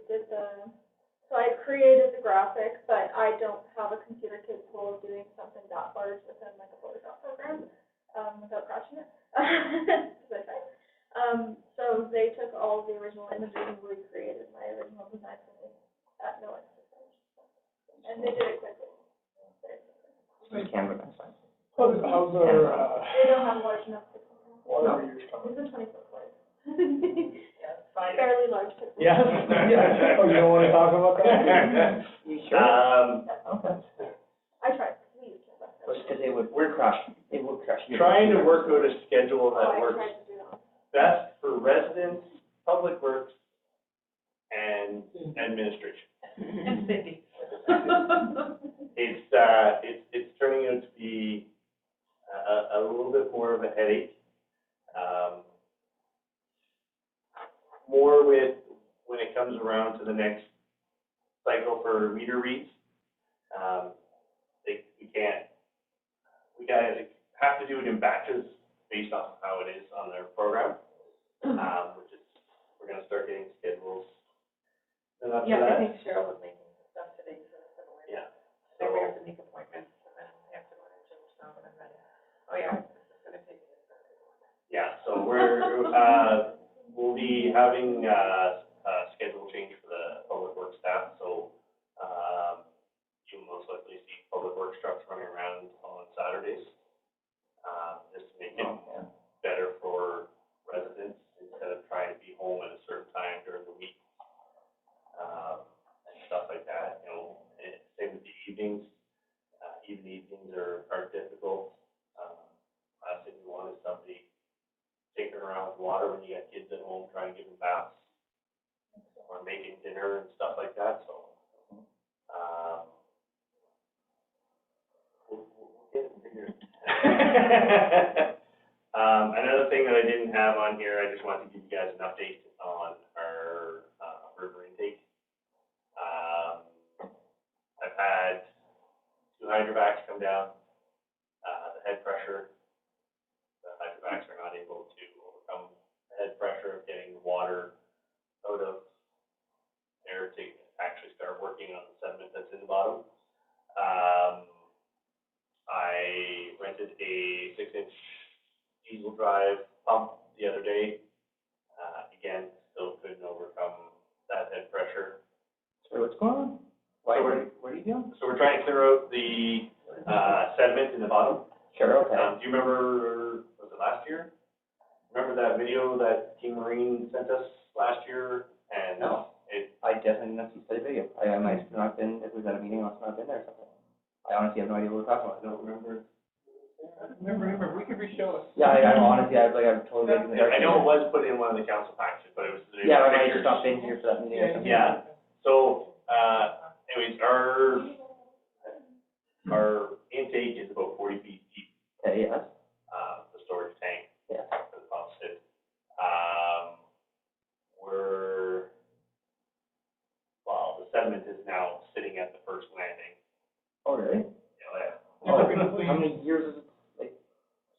did so I created the graphic, but I don't have a computer capable of doing something that large within like a Photoshop program, without crashing it. So they took all of the original images and recreated my original design for me at no extra charge. And they did it quickly. Canva next time. How's our, They don't have large enough pixels. water meters coming? It's a 20-foot wide. Yeah, it's fine. Fairly large pixels. Yeah, yeah. Oh, you don't wanna talk about that? You sure? Okay. I tried, please. Because it would crush. It would crush. Trying to work out a schedule that I works tried to do that. best for residents, public works, and administration. And Cindy. It's turning out to be a little bit more of a headache. More with when it comes around to the next cycle for meter reads. We have to do it in batches based off of how it is on their program, which is, we're gonna start getting schedules. And after Yeah, I that, think Cheryl was making some stuff today for the civil. yeah. Then we have to make appointments, and then we have to go and change some, and then, oh yeah, this is gonna take me. Yeah, so we'll be having a schedule change for the public works staff, so you'll most likely see public works trucks running around on Saturdays, just to make it better for residents instead of trying to be home at a certain time during the week, and stuff like that, you know. And same with the evenings. Even evenings are difficult. Last thing we want is somebody taking around with water when you got kids at home trying to give them baths or making dinner and stuff like that, so. We'll get it figured. Another thing that I didn't have on here, I just wanted to give you guys an update on our river intake. I've had 2 hydrovacs come down. The head pressure, the hydrovacs are not able to overcome the head pressure of getting the water out of there to actually start working on the sediment that's in the bottom. I rented a 6-inch diesel drive pump the other day. Again, still couldn't overcome that head pressure. So what's going on? What are you doing? So we're trying to clear out the sediment in the bottom. Sure, okay. Do you remember, was it last year? Remember that video that Team Marine sent us last year? And no, I definitely didn't see the video. I might have not been, if we was at a meeting, I must not have been there or something. I honestly have no idea what we're talking about. I don't remember. Remember, we could re-show us. Yeah, I know, honestly, I'm totally in the dark. I know it was put in one of the council packages, but it was. Yeah, I might have just not been here for that meeting or something. Yeah, so, anyways, our intake is about 40 feet deep. Okay, yes. The storage tank. Yeah. For the pump sit. The sediment is now sitting at the first landing. Oh, really? Yeah. Oh, how many years is it? Like,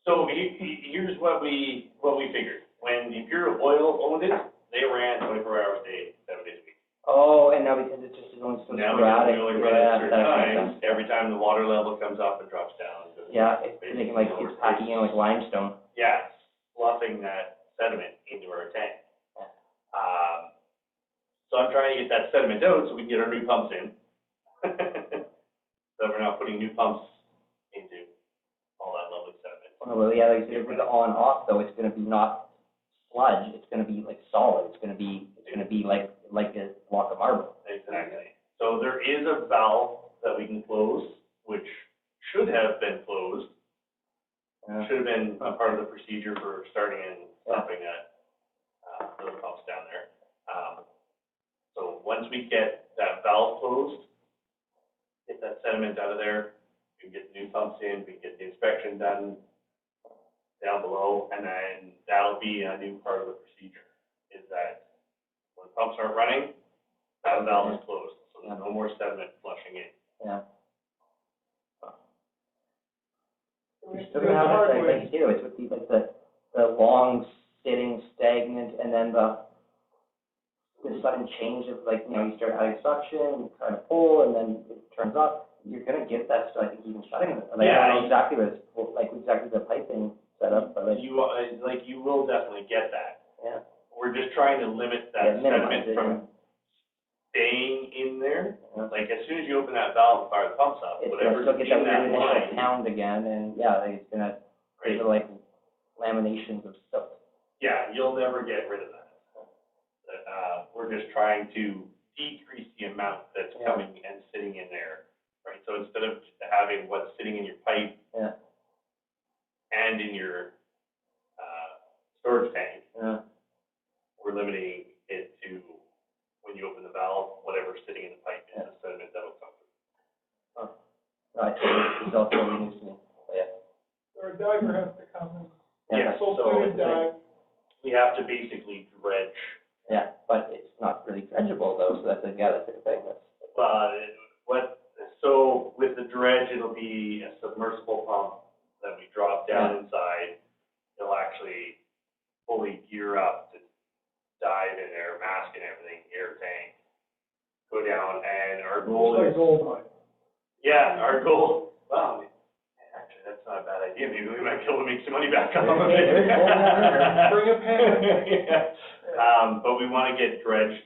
so here's what we figured. If your oil owned it, they ran 24 hours a day, 7 days a week. oh, and now because it just is only so Now sporadic. we only run at certain that makes times. sense. Every time the water level comes up and drops down. Yeah, it's thinking like it's packing in like limestone. Yeah, sloughing that sediment into our tank. So I'm trying to get that sediment out so we can get our new pumps in. So we're not putting new pumps into all that lovely sediment. Well, yeah, like, with the on-off though, it's gonna be not sludge, it's gonna be like solid, it's gonna be like a block of marble. Exactly. So there is a valve that we can close, which should have been closed. Yeah. Should have been a part of the procedure for starting and stopping that, those pumps down there. So once we get that valve closed, get that sediment out of there, we can get the new pumps in, we can get the inspection done down below, and then that'll be a new part of the procedure, is that when pumps aren't running, that valve is closed, so there's no more sediment flushing in. Yeah. You're It's still the gonna have hard it, way. like you do, it's with the long sitting stagnant, and then the sudden change of, like, you know, you start adding suction, you try to pull, and then it turns off. You're gonna get that stuff, I think, even shutting it. Like, I don't know exactly what it's, like, exactly the piping setup, but like. You will definitely get that. Yeah. We're just trying to limit that Minimize sediment it, from staying in there. yeah. Like, as soon as you open that valve and fire the pumps up, It's whatever's gonna still get in that that weird initial line. pound again, and yeah, like, it's gonna, Right. there's like laminations of stuff. Yeah, you'll never get rid of that. We're just trying to decrease the amount that's Yeah. coming and sitting in there, right? So instead of having what's sitting in your pipe Yeah. and in your, storage tank, Yeah. we're limiting it to when you open the valve, whatever's sitting in the pipe is the sediment that'll come through. No, it's all totally new to me, but yeah. Or a diver has to come and Yeah, full so suited dive. we have to basically dredge. Yeah, but it's not really dredgeable though, so that's the thing, So with the dredge, it'll be a submersible pump that we drop down inside. It'll actually fully gear up to dive in there, mask and everything, air tank, go down, and our goal Looks is. like gold mine. Yeah, our goal, well, actually, that's not a bad idea, maybe we might be able to make some money back off of it. Bring a pan. Yeah. But we want to get dredged,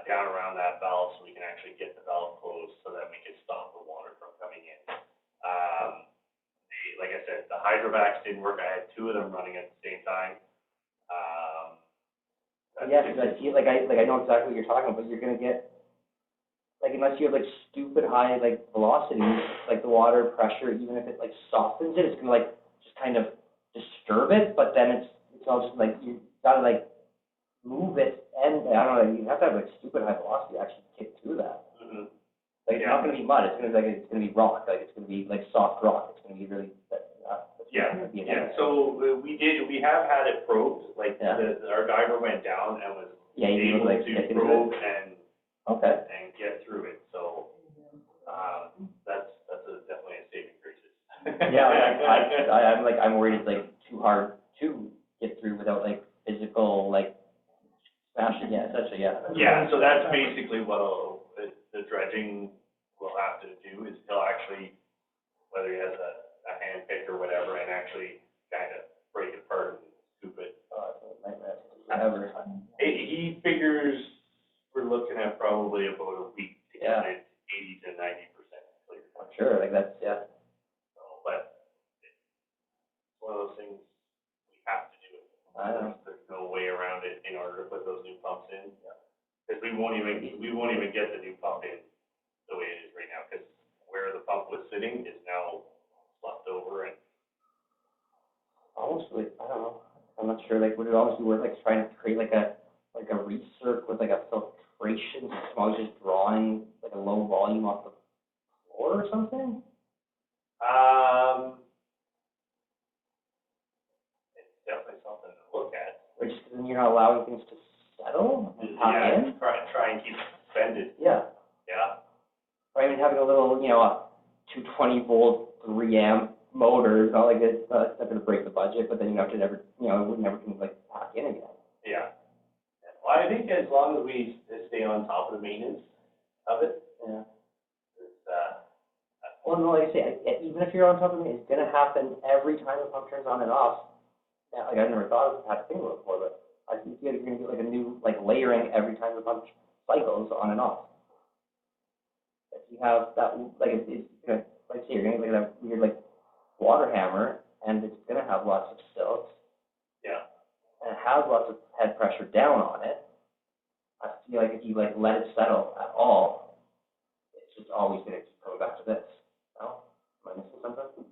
down around that valve so we can actually get the valve closed so that we can stop the water from coming in. Like I said, the hydrovacs didn't work, I had two of them running at the same time. Yeah, because I feel like I know exactly what you're talking about, but you're gonna get, like, unless you have like stupid high like velocities, like the water pressure, even if it like softens it, it's gonna like just kind of disturb it, but then it's all just like, you gotta like move it, and I don't know, you have to have like stupid high velocity to actually kick through that. Mhm. Like, it's not gonna be mud, it's gonna be rock, like, it's gonna be like soft rock, it's gonna be really, So we have had it probed, like, our diver went down and was Yeah, you able like to stick into probe it. and Okay. get through it, so, that's definitely a saving grace. Yeah, I'm worried it's like too hard to get through without like physical, like, smashing, yeah, essentially, yeah. Yeah, so that's basically what the dredging will have to do, is he'll actually, whether he has a hand pick or whatever, and actually kind of break it apart and scoop it. Whatever. He figures we're looking at probably about a week to get it 80 to 90% clear. I'm sure, like, that's, yeah. So, but it's one of those things, we have to do it. I know. There's no way around it in order to put those new pumps in. Because we won't even get the new pump in the way it is right now, because where the pump was sitting is now left over and. Almost like, I don't know, I'm not sure, like, would it almost be worth like trying to create like a recirc with like a filtration system, I was just drawing like a low volume off the floor or something? It's definitely something to look at. Or just 'cause then you're not allowing things to settle and pop in? Try and keep it suspended, Yeah. yeah. Or even having a little, you know, a 220-volt, 3-amp motor, it's not like it's not gonna break the budget, but then you have to never, you know, it would never can like pack in again. Yeah. Well, I think as long as we stay on top of the maintenance of it, Yeah. it's, Well, no, like I say, even if you're on top of it, it's gonna happen every time the pump turns on and off. Yeah, like I never thought of had to think about it before, but I think you're gonna get like a new, like layering every time the pump cycles on and off. If you have that, like, it's like, say, you're gonna get that weird, like, water hammer, and it's gonna have lots of silts, Yeah. and it has lots of head pressure down on it. I feel like if you, like, let it settle at all, it's just always gonna keep coming back to this. No? Am I missing something?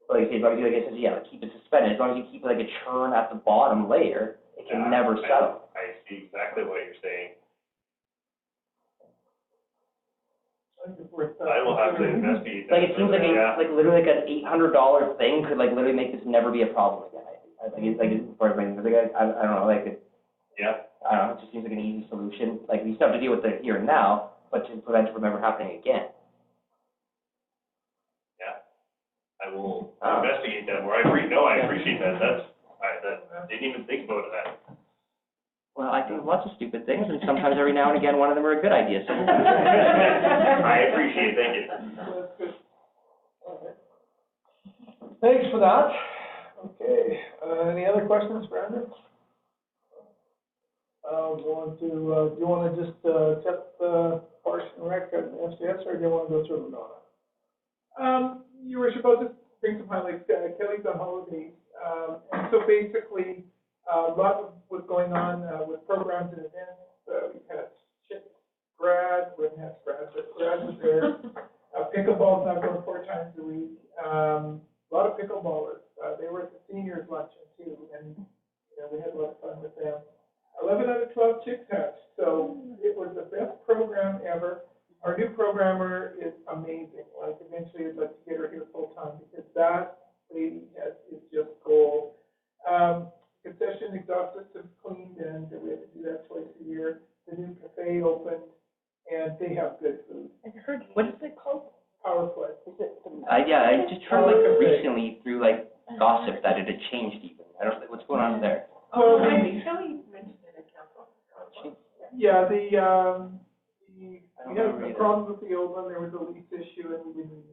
Like, as long as you, like I said, yeah, like, keep it suspended, as long as you keep, like, a churn at the bottom layer, it can never settle. I see exactly what you're saying. I will have to investigate that. Like, it seems like, like, literally, like, an $800 thing could, like, literally make this never be a problem again. I think it's, like, for everything, like, I don't know, like, Yeah. I don't know, it just seems like an easy solution. Like, we still have to deal with it here and now, but to prevent it from ever happening again. I will investigate that more. I appreciate that. I didn't even think about that. Well, I think of lots of stupid things, and sometimes every now and again, one of them are a good idea, so. I appreciate it, thank you. That's good. All right. Thanks for that. Okay, any other questions for Andrew? Going to, do you want to just, accept the Parks and Rec and SDS, or do you want to go through them all? Your worship, I'll just bring some highlights. Kelly's on holidays, and so basically, a lot was going on with programs and events. We've had Chip grad, we haven't had grad, but grad was there. Pickleball's now going 4 times a week. A lot of pickleballers. They were at the seniors luncheon too, and we had a lot of fun with them. 11 out of 12 chicks hatched, so it was the best program ever. Our new programmer is amazing. Like, eventually I'd like to get her here full time, because that lady is just gold. Concession exhaust system's cleaned, and we have to do that twice a year. The new cafe opened, and they have good food. I heard, what is it called? Powerplay. Yeah, I just heard, like, recently through, like, gossip that it had changed even. I don't know, what's going on there? Well, Kelly mentioned it in council. yeah, we had a problem with the old one. There was a lease issue, and we didn't.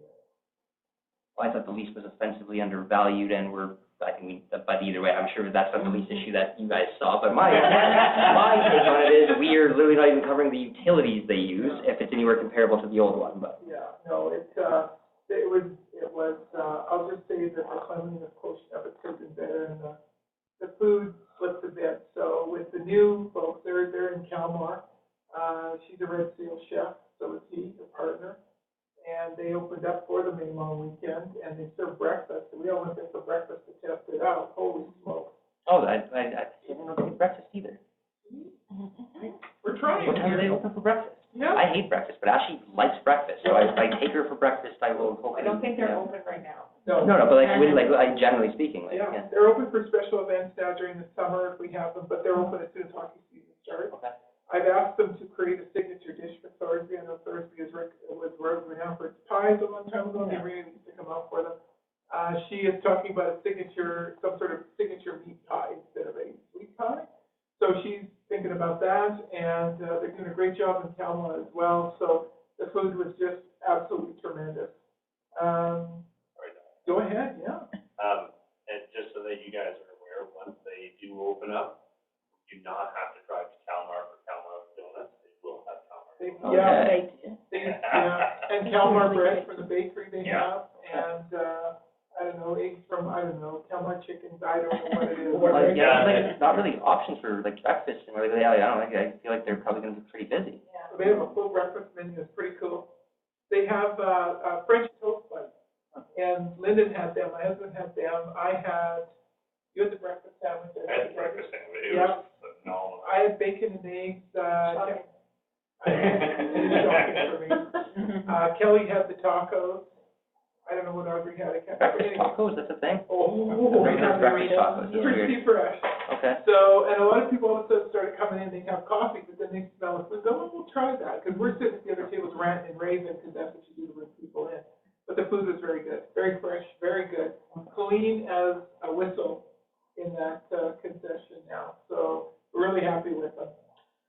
Well, I thought the lease was offensively undervalued, and I think but either way, I'm sure that's not the lease issue that you guys saw, but my take on it is we are literally not even covering the utilities they use, if it's anywhere comparable to the old one, but. Yeah, no, it was, I'll just say that the cleanliness quotient of it could have been better, and the food slipped a bit. So with the new folks, they're in Kalmar. She's a Red Seal chef, so is he, a partner. And they opened up for the May long weekend, and they served breakfast. And we all went there for breakfast to test it out. Holy smokes. Oh, I didn't know they had breakfast either. We're trying. What time do they open for breakfast? Yeah. I hate breakfast, but Ashley likes breakfast, so if I take her for breakfast, I will hopefully. I don't think they're open right now. No, but like, generally speaking, like, yeah, they're open for special events now during the summer if we have them, but they're open as soon as hockey season starts. Okay. I've asked them to create a signature dish for Thorsby. I know Thorsby was renowned for its pies a long time ago. They really need to come out for them. She is talking about some sort of signature meat pie instead of a sweet pie. So she's thinking about that, and they're doing a great job in Kalmar as well. So the food was just absolutely tremendous. Go ahead, yeah. And just so that you guys are aware, once they do open up, you do not have to drive to Kalmar for Kalmar donuts. They will have Kalmar. And Kalmar bread from the bakery they have, and eggs from Kalmar chickens. I don't know what it is. Like, not really options for like breakfast, and really, I don't know. I feel like they're probably going to be pretty busy. Yeah. So they have a full breakfast menu. It's pretty cool. They have French toast bites, and Lyndon had them. My husband had them. You had the breakfast sandwich. I had the breakfast sandwich. It was phenomenal. I had bacon and eggs. It is shocking for me. Kelly had the tacos. I don't know what Audrey had. Breakfast tacos, that's a thing? Oh, Regular breakfast tacos. pretty fresh. Okay. So, and a lot of people all of a sudden started coming in, they'd have coffee, but then they smell the food. Oh, we'll try that, because we're sitting at the other tables ranting and raving, because that's what you do to bring people in. But the food was very good, very fresh, very good, clean as a whistle in that concession now. So we're really happy with them.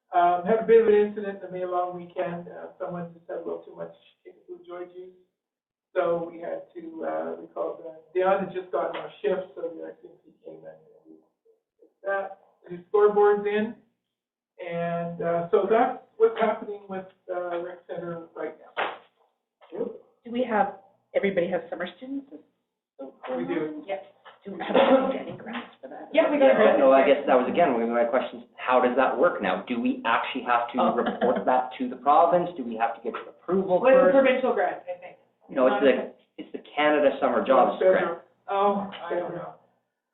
Had a bit of an incident in the May long weekend. Someone just had a little too much chicken food joy juice. So we had to, we called, Dion had just gotten our shift, so the RCMP came in and we fixed that. The new scoreboard's in. And, so that's what's happening with, rec center right now. Do we have, everybody has summer students? We do. Yes. Do we have any grants for that? Yeah, we got a grant. No, I guess that was again, one of my questions, how does that work now? Do we actually have to report that to the province? Do we have to get approval Well, it's a first? provincial grant, I think. No, it's the Canada Summer Jobs Grant. Oh, I don't know.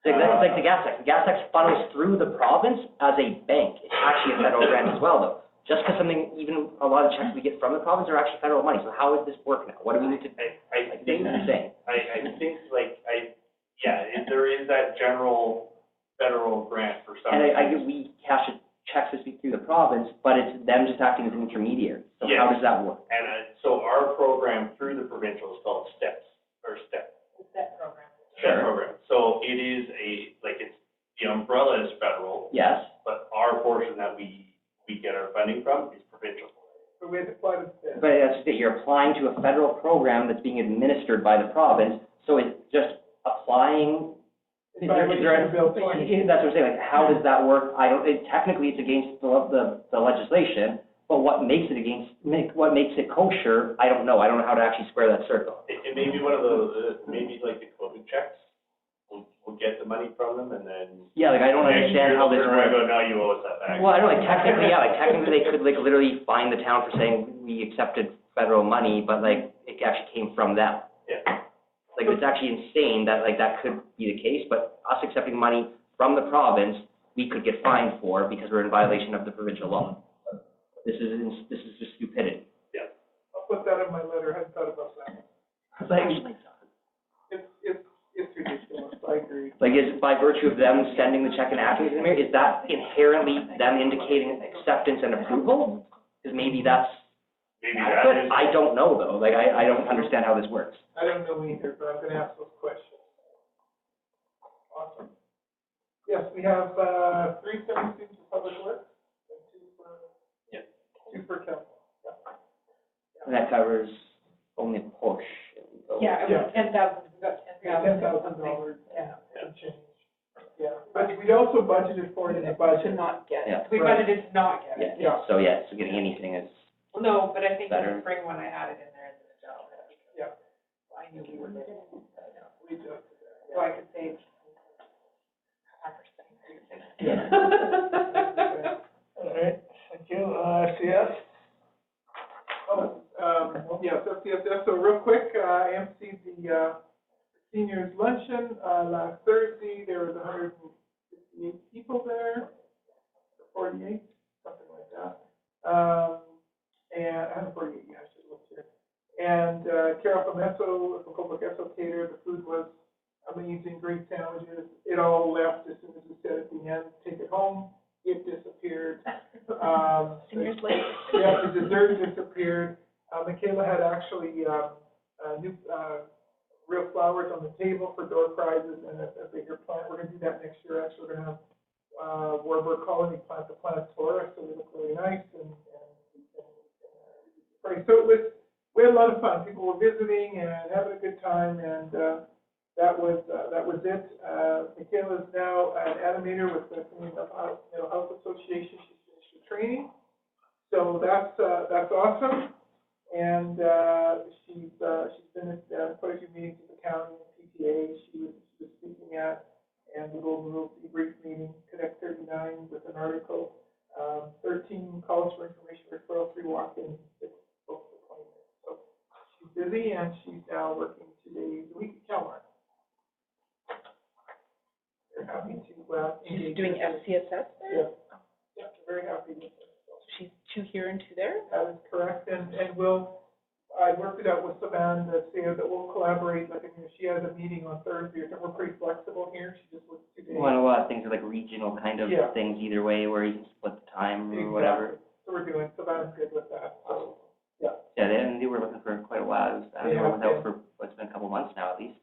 It's like the gas tax. The gas tax funnels through the province as a bank. It's actually a federal grant as well, though. Just because something, even a lot of checks we get from the province are actually federal money. So how does this work now? What do we need to, I like, think, this is insane. there is that general federal grant for some. And I get we cash checks this week through the province, but it's them just acting as an intermediary. So how does that work? And, so our program through the provincial is called STEP. The STEP program. STEP program. So it is it's, the umbrella is federal, Yes. but our portion that we get our funding from is provincial. So we had to apply to this. But that's just it. You're applying to a federal program that's being administered by the province. So it's just applying. Is there Violation of Bill 20. That's what I'm saying. Like, how does that work? Technically, it's against the legislation. But what makes it what makes it kosher? I don't know. I don't know how to actually square that circle. It may be one of those, maybe like the COVID checks. We'll get the money from them and then. Yeah, like I don't understand how this Next year, works. they'll go, now you owe us that back. Well, I don't like technically, yeah, like technically they could like literally fine the town for saying we accepted federal money, but like it actually came from them. Yeah. Like it's actually insane that like that could be the case, but us accepting money from the province, we could get fined for because we're in violation of the provincial law. This is just stupidity. Yeah. I'll put that in my letter, I hadn't thought about that. It's like, It's ridiculous, I agree. like is it by virtue of them sending the check and acting as an intermediary, is that inherently them indicating acceptance and approval? Because maybe that's Maybe that adequate. is. I don't know though. Like I don't understand how this works. I don't know either, but I'm gonna ask those questions. Awesome. Yes, we have, 3 summer students for public works, and 2 for council. And that covers only a portion. Yeah, it was 10,000, we got $10,000. Yeah. Some change. Yeah, but we also budgeted for it in the budget. To not get it. Yeah. We budgeted to not get it. Yeah. So getting anything is No, but I think in better. the spring when I had it in there, it did a job. Yeah. I knew we were getting it. We just, So I could save 5%. Yeah. All right, thank you. CS? Yes, FCSS. So real quick, I emceed the seniors luncheon last Thursday. There was 158 people there, 48, something like that. And 148, yeah, I should look here. And Carol from Esso, from Copa Esso catered. The food was amazing, great sandwiches. It all left as soon as we said at the end, take it home. It disappeared. Seniors late. Yeah, the dessert disappeared. Michaela had actually new real flowers on the table for door prizes and a bigger plant. We're going to do that next year. Actually, we're going to have Warburg Colony plant the plants for us, so they look really nice. And so we had a lot of fun. People were visiting and having a good time, and that was it. Michaela is now an animator with the Canadian Mental Health Association. She's finished her training, so that's awesome. And she's been at quite a few meetings with the county and PTA. She was speaking at, and we will move the brief meeting, Connect 39 with an article, 13 calls for information referral, 3 walk-ins, 6 books for 20 minutes. So she's busy, and she's now working 2 days a week at Calmar. They're happy to She's doing FCSS there? Yeah, very happy with it. She's 2 here and 2 there? That is correct, and I worked it out with Savannah, that we'll collaborate, like, if she has a meeting on Thursday, we're pretty flexible here, she just works 2 days. well, a lot of things are like regional kind of Yeah. things either way, where you can split the time or whatever. So we're doing, Savannah's good with that, so, yeah. Yeah, they were looking for quite a while. They were without for what's been a couple months now at least.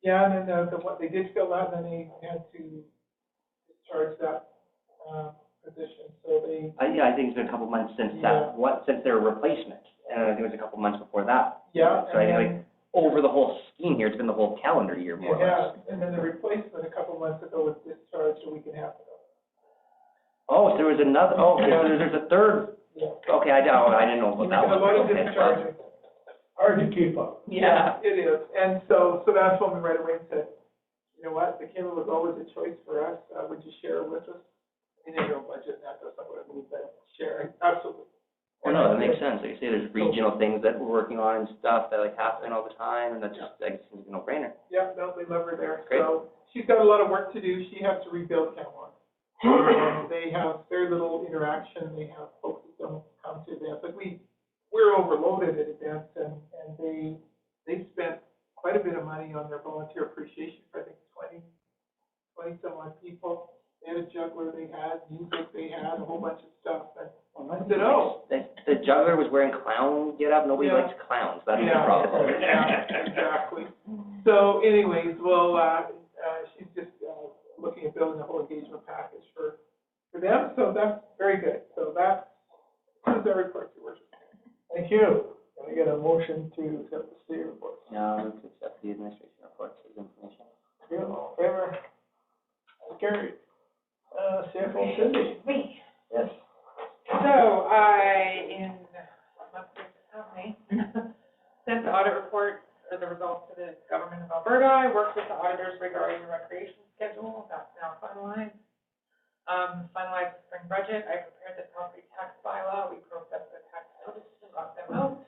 Yeah, and then what they did fill out, and then they had to discharge that, position, so they. I think it's been a couple months since since their replacement, and I think it was a couple months before that. Yeah, So I and think like over the whole scheme here, it's been the whole calendar year more or less. and then the replacement a couple months ago was discharged a week and a half ago. Oh, so there was another, oh, okay, so there's a third, Yeah. okay, I didn't know about that A one. lot of Okay, discharges. Hard to keep up. Yeah. It is, and so that's when we right away said, you know what, the Kindle was always a choice for us, would you share it with us? In your budget, that's not what it means, but sharing, absolutely. Well, no, that makes sense, like you say, there's regional things that we're working on and stuff that like happen all the time, and that's just, like, it seems a no-brainer. Yeah, no, they love her there, Great. so she's got a lot of work to do, she has to rebuild Camelot. And they have very little interaction, they have folks that don't come to events, like we're overloaded at events, and they spent quite a bit of money on their volunteer appreciation for, I think, 20 some odd people. They had a juggler, they had music, they had a whole bunch of stuff, and I said, oh. The juggler was wearing clown get up, nobody Yeah. likes clowns, that's the Yeah, problem. yeah, exactly. So anyways, well, she's just, looking at building a whole engagement package for them, so that's very good. So that's our report, Your Worship. Thank you. Can I get a motion to accept the state reports? Now, to accept the administration reports as information. Thank you. All in favor? That's carried. CFO Cindy? Me. Yes. So I, in monthly summary, sent the audit report or the results to the government of Alberta. I worked with the auditors regarding the recreation schedule. That's now finalized. Finalized the spring budget. I prepared the property tax bylaw. We processed the tax notices and got them out.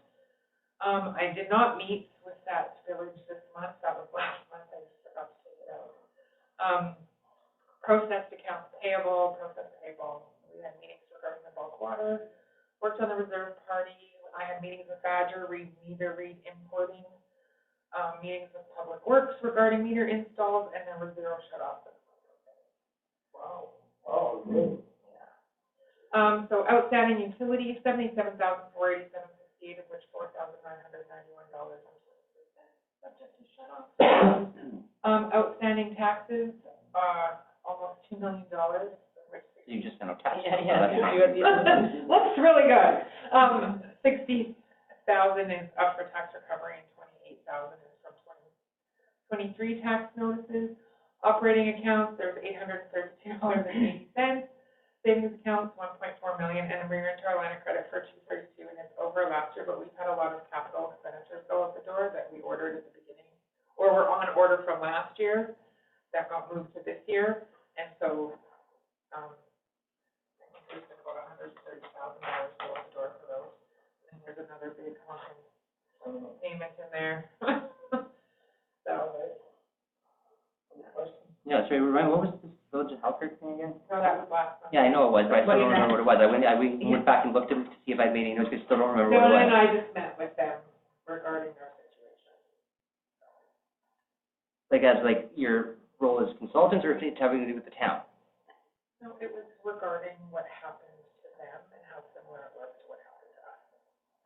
I did not meet with that village this month. That was last month. I just forgot to take it out. Processed accounts payable, We had meetings regarding the bulk water. Worked on the reserve party. I had meetings with Badger, meter read importing. Meetings with Public Works regarding meter installs, and there were 0 shut-offs. Wow. Oh, good. So outstanding utilities, $77,487.68, of which $4,991 subject to shut-off. Outstanding taxes, almost $2 million, of which You just sent out tax. looks really good. 60,000 is up for tax recovery, and 28,000 is from 2023 tax notices. Operating accounts, there's $832.80. Savings accounts, $1.4 million, and we were into our line of credit for $232, and it's over last year, but we've had a lot of capital expenditures go out the door that we ordered at the beginning, or were on order from last year, that got moved to this year, and so, I think there's been about $130,000 go out the door for those. And there's another big honking payment in there. So, Yeah, sorry, remind, what was this Village of Halkirk thing again? no, that was last month. Yeah, I know it was, but I still don't remember what it was. We went back and looked at it to see if I made any notes, I still don't remember what it Dylan was. and I just met with them regarding our situation. Like, as like your role as consultants, or if it's having to do with the town? No, it was regarding what happened to them and how similar it was to what happened to us.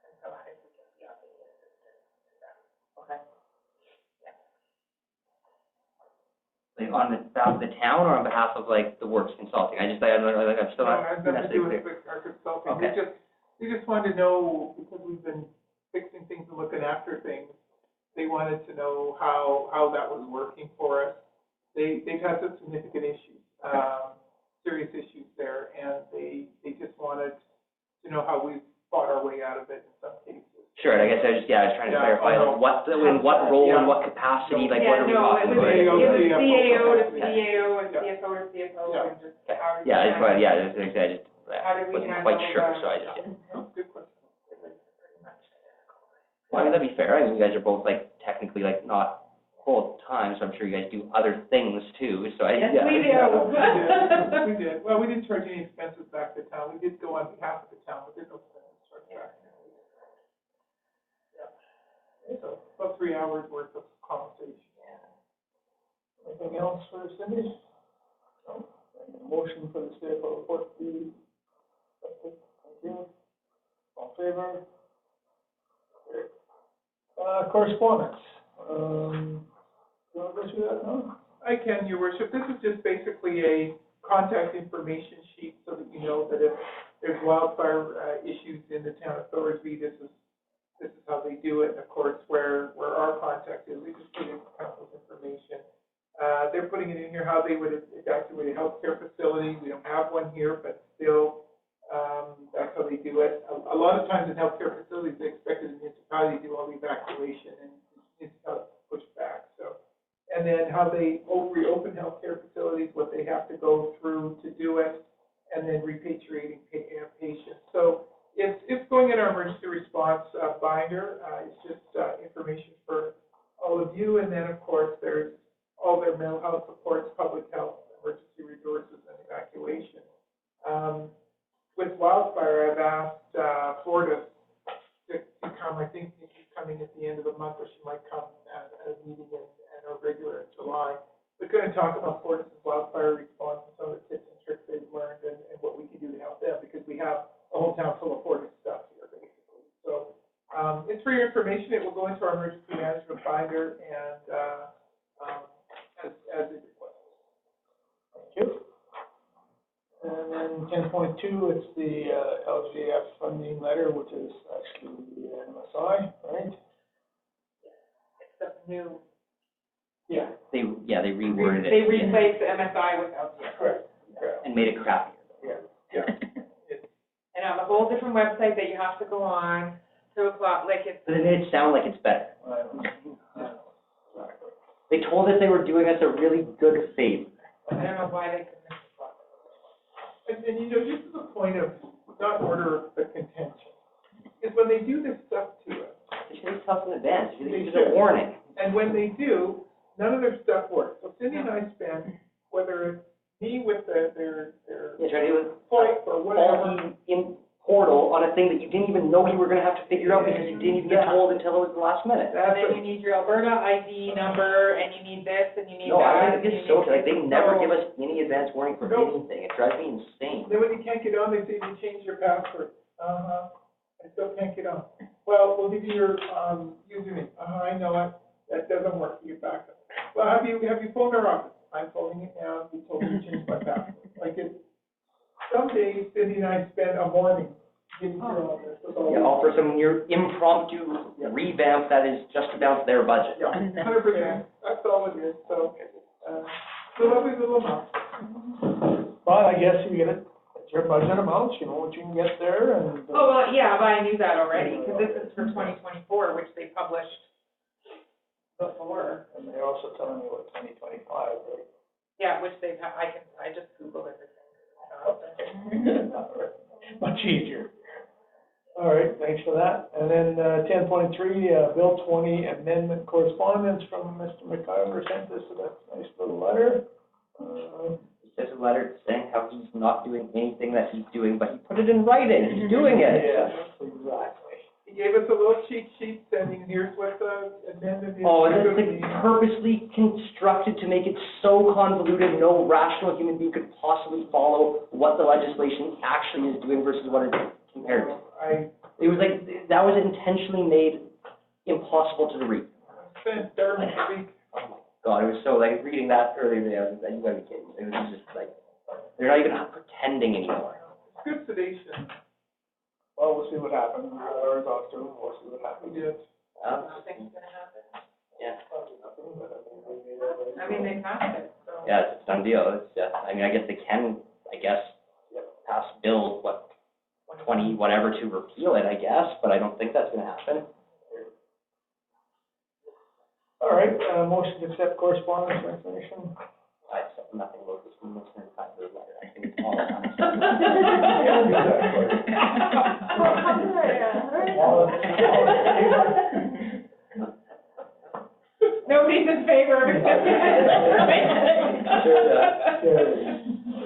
And so how did we get the updated assistance to them? Okay. Like, on behalf of the town, or on behalf of like the Works Consulting? I'm still No, not it has nothing to do necessarily with clear. our consulting. Okay. We just wanted to know, because we've been fixing things and looking after things, they wanted to know how that was working for us. They've had some significant issues, serious issues there, and they just wanted to know how we've fought our way out of it in some cases. Sure, and I guess I was trying to clarify, like, what, in what role and what capacity, like, what are we talking about? It was CAO to Yeah. CAO and CFO to CFO and just how did we Yeah, I just, handle- I just How did we wasn't quite handle sure, the- so I just, yeah. No, good question. It was pretty much identical. Well, I mean, that'd be fair, I mean, you guys are both, like, technically, like, not full-time, so I'm sure you guys do other things too, so I, Yes, yeah. we do. We did. Well, we didn't charge any expenses back to town. We did go on behalf of the town, but there's no expenses charged back. Yeah. So about 3 hours worth of conversation. Anything else for Cindy? No. Motion for the CFO report to be accepted. Thank you. All in favor? Carried. Correspondence. You want to go through that now? I can, Your Worship. This is just basically a contact information sheet so that you know that if there's wildfire issues in the town of Thorsby, this is how they do it. And of course, where our contact is, we just put in council's information. they're putting it in here, how they would evacuate a healthcare facility. We don't have one here, but still, that's how they do it. A lot of times in healthcare facilities, they expect the municipality to do all the evacuation and municipalities push back, so. And then how they reopen healthcare facilities, what they have to go through to do it, and then repatriating patients. So it's going in our emergency response binder. It's just information for all of you, and then of course there's all their mental health supports, public health, emergency resources, and evacuation. With wildfire, I've asked Florida to come. I think she's coming at the end of the month, or she might come at a meeting in our regular in July. We're going to talk about Florida's wildfire response and some of the tips and tricks they've learned and what we can do to help them, because we have a whole town full of Florida stuff here, basically. So it's for your information. It will go into our emergency management binder and as it requested. Thank you. And then 10.2, it's the LGF funding letter, which is actually the MSI, right? It's the new, Yeah. They reworded it. they replaced the MSI with LGF. Correct. And made it crappier. Yeah. And on a whole different website that you have to go on, 2 o'clock, like it's. But it made it sound like it's better. They told us they were doing us a really good favor. I don't know why they couldn't make it. And you know, just as a point of, not order, but contention, is when they do this stuff to us, They should tell us in advance. They They should give us a should. warning. and when they do, none of their stuff works. So Cindy and I spend, whether it's me with their Yeah, trying to do a point or whatever. faulty in portal on a thing that you didn't even know you were going to have to figure out because you didn't even get told until it was the last minute. And then you need your Alberta ID number, and you need this, and you need No, that. I think it's so, like, they never give us any advance warning for No. anything. It drives me insane. Then when you can't get on, they say you change your password. I still can't get on. Well, we'll give you your, username. I know it. That doesn't work. You get back up. Well, have you phoned our office? I'm phoning it now. You told me to change my password. Like some days, Cindy and I spend a morning getting through all this. with all Yeah, these- all for some near impromptu revamp that is just about their budget. Yeah, 100%. That's all it is. So, it's a lovely little amount. But I guess you get it, it's your budget amounts, you know what you can get there, and. Oh, well, yeah, but I knew that already, because this is for 2024, which they published before. And they're also telling you what 2025, right? Yeah, which they've, I just Google everything. Much easier. All right, thanks for that. And then 10.3, Bill 20 amendment correspondence from Mr. McIver sent us a nice little letter. He says a letter saying how he's not doing anything that he's doing, but he put it in writing. He's doing it. Yes, exactly. He gave us a little cheat sheet saying, here's what the amendment is. Oh, and it's like purposely constructed to make it so convoluted, no rational human being could possibly follow what the legislation actually is doing versus what it's compared to. It was like, that was intentionally made impossible to read. Spent Darwin a week. Oh my God, it was so, like, reading that earlier today, I was like, you gotta be kidding. It was just like, they're not even pretending anymore. Good sedation. Well, we'll see what happens. We'll see what happens. We did. Nothing's gonna happen. Yeah. I mean, they passed it, so. Yeah, it's a done deal. It's, I mean, I guess they can, pass bill, 20, whatever, to repeal it, I guess, but I don't think that's gonna happen. All right, motion to accept correspondence information. I accept nothing about this Commissioner Tyler's letter. I think it's all honest. Nobody's in favor of accepting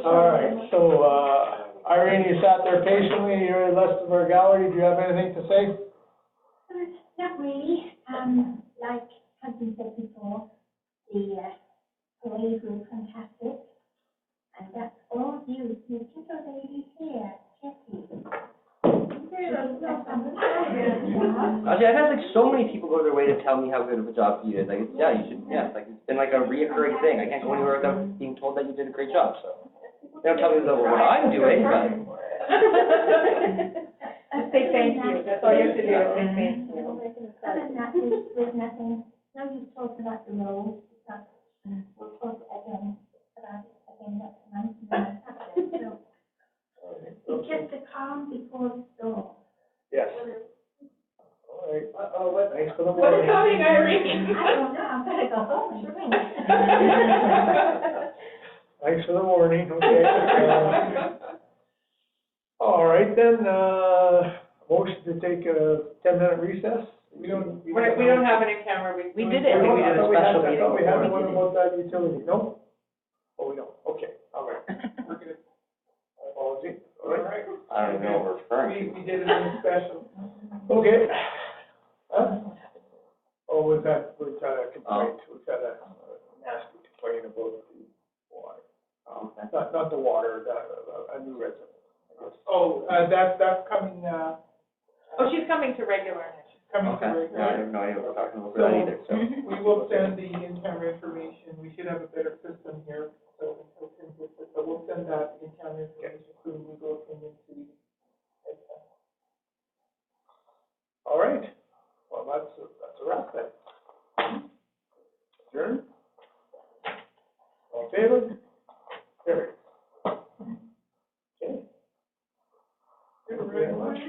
All right, so, Irene, you sat there patiently, you're the rest of our gallery, do you have anything to say? Not really. Like has been said before, the parade was fantastic. And that's all due to the little lady here, Jessie. Actually, I've had like so many people go their way to tell me how good of a job you did. Like, yeah, you should, yeah, like it's been like a reoccurring thing. I can't go anywhere without being told that you did a great job, so. They don't tell me what I'm doing, but. Say thank you, that's all you have to do, is say thank you. Other than that, there's nothing, no use talking about the road, because we'll All right. Thanks for the What's warning. coming, Irene? I don't know, I'm gonna go home and drink. Thanks for the warning, okay. All right, then, motion to take a 10-minute recess? We don't have it in camera, We did it. I think we did a thought we had special that. I meeting thought we had before. one about that utility, no? Oh, we don't, okay, all right. We're good. Apology, all All right. right. I don't even know what we're referring to. We did it in a special. Okay. Oh, we've got a complaint, we've got a nasty complaint about the water. Not the water, a new resident, I guess. Oh, that's coming, Oh, she's coming to regular. coming to Okay, regular. no, I have no idea what we're talking about that either, so. We will send the in-camera information, we should have a better system here, so we'll send that in-camera information, including legal opinion to the. All right, well, that's a wrap then. Adjourn? All in favor?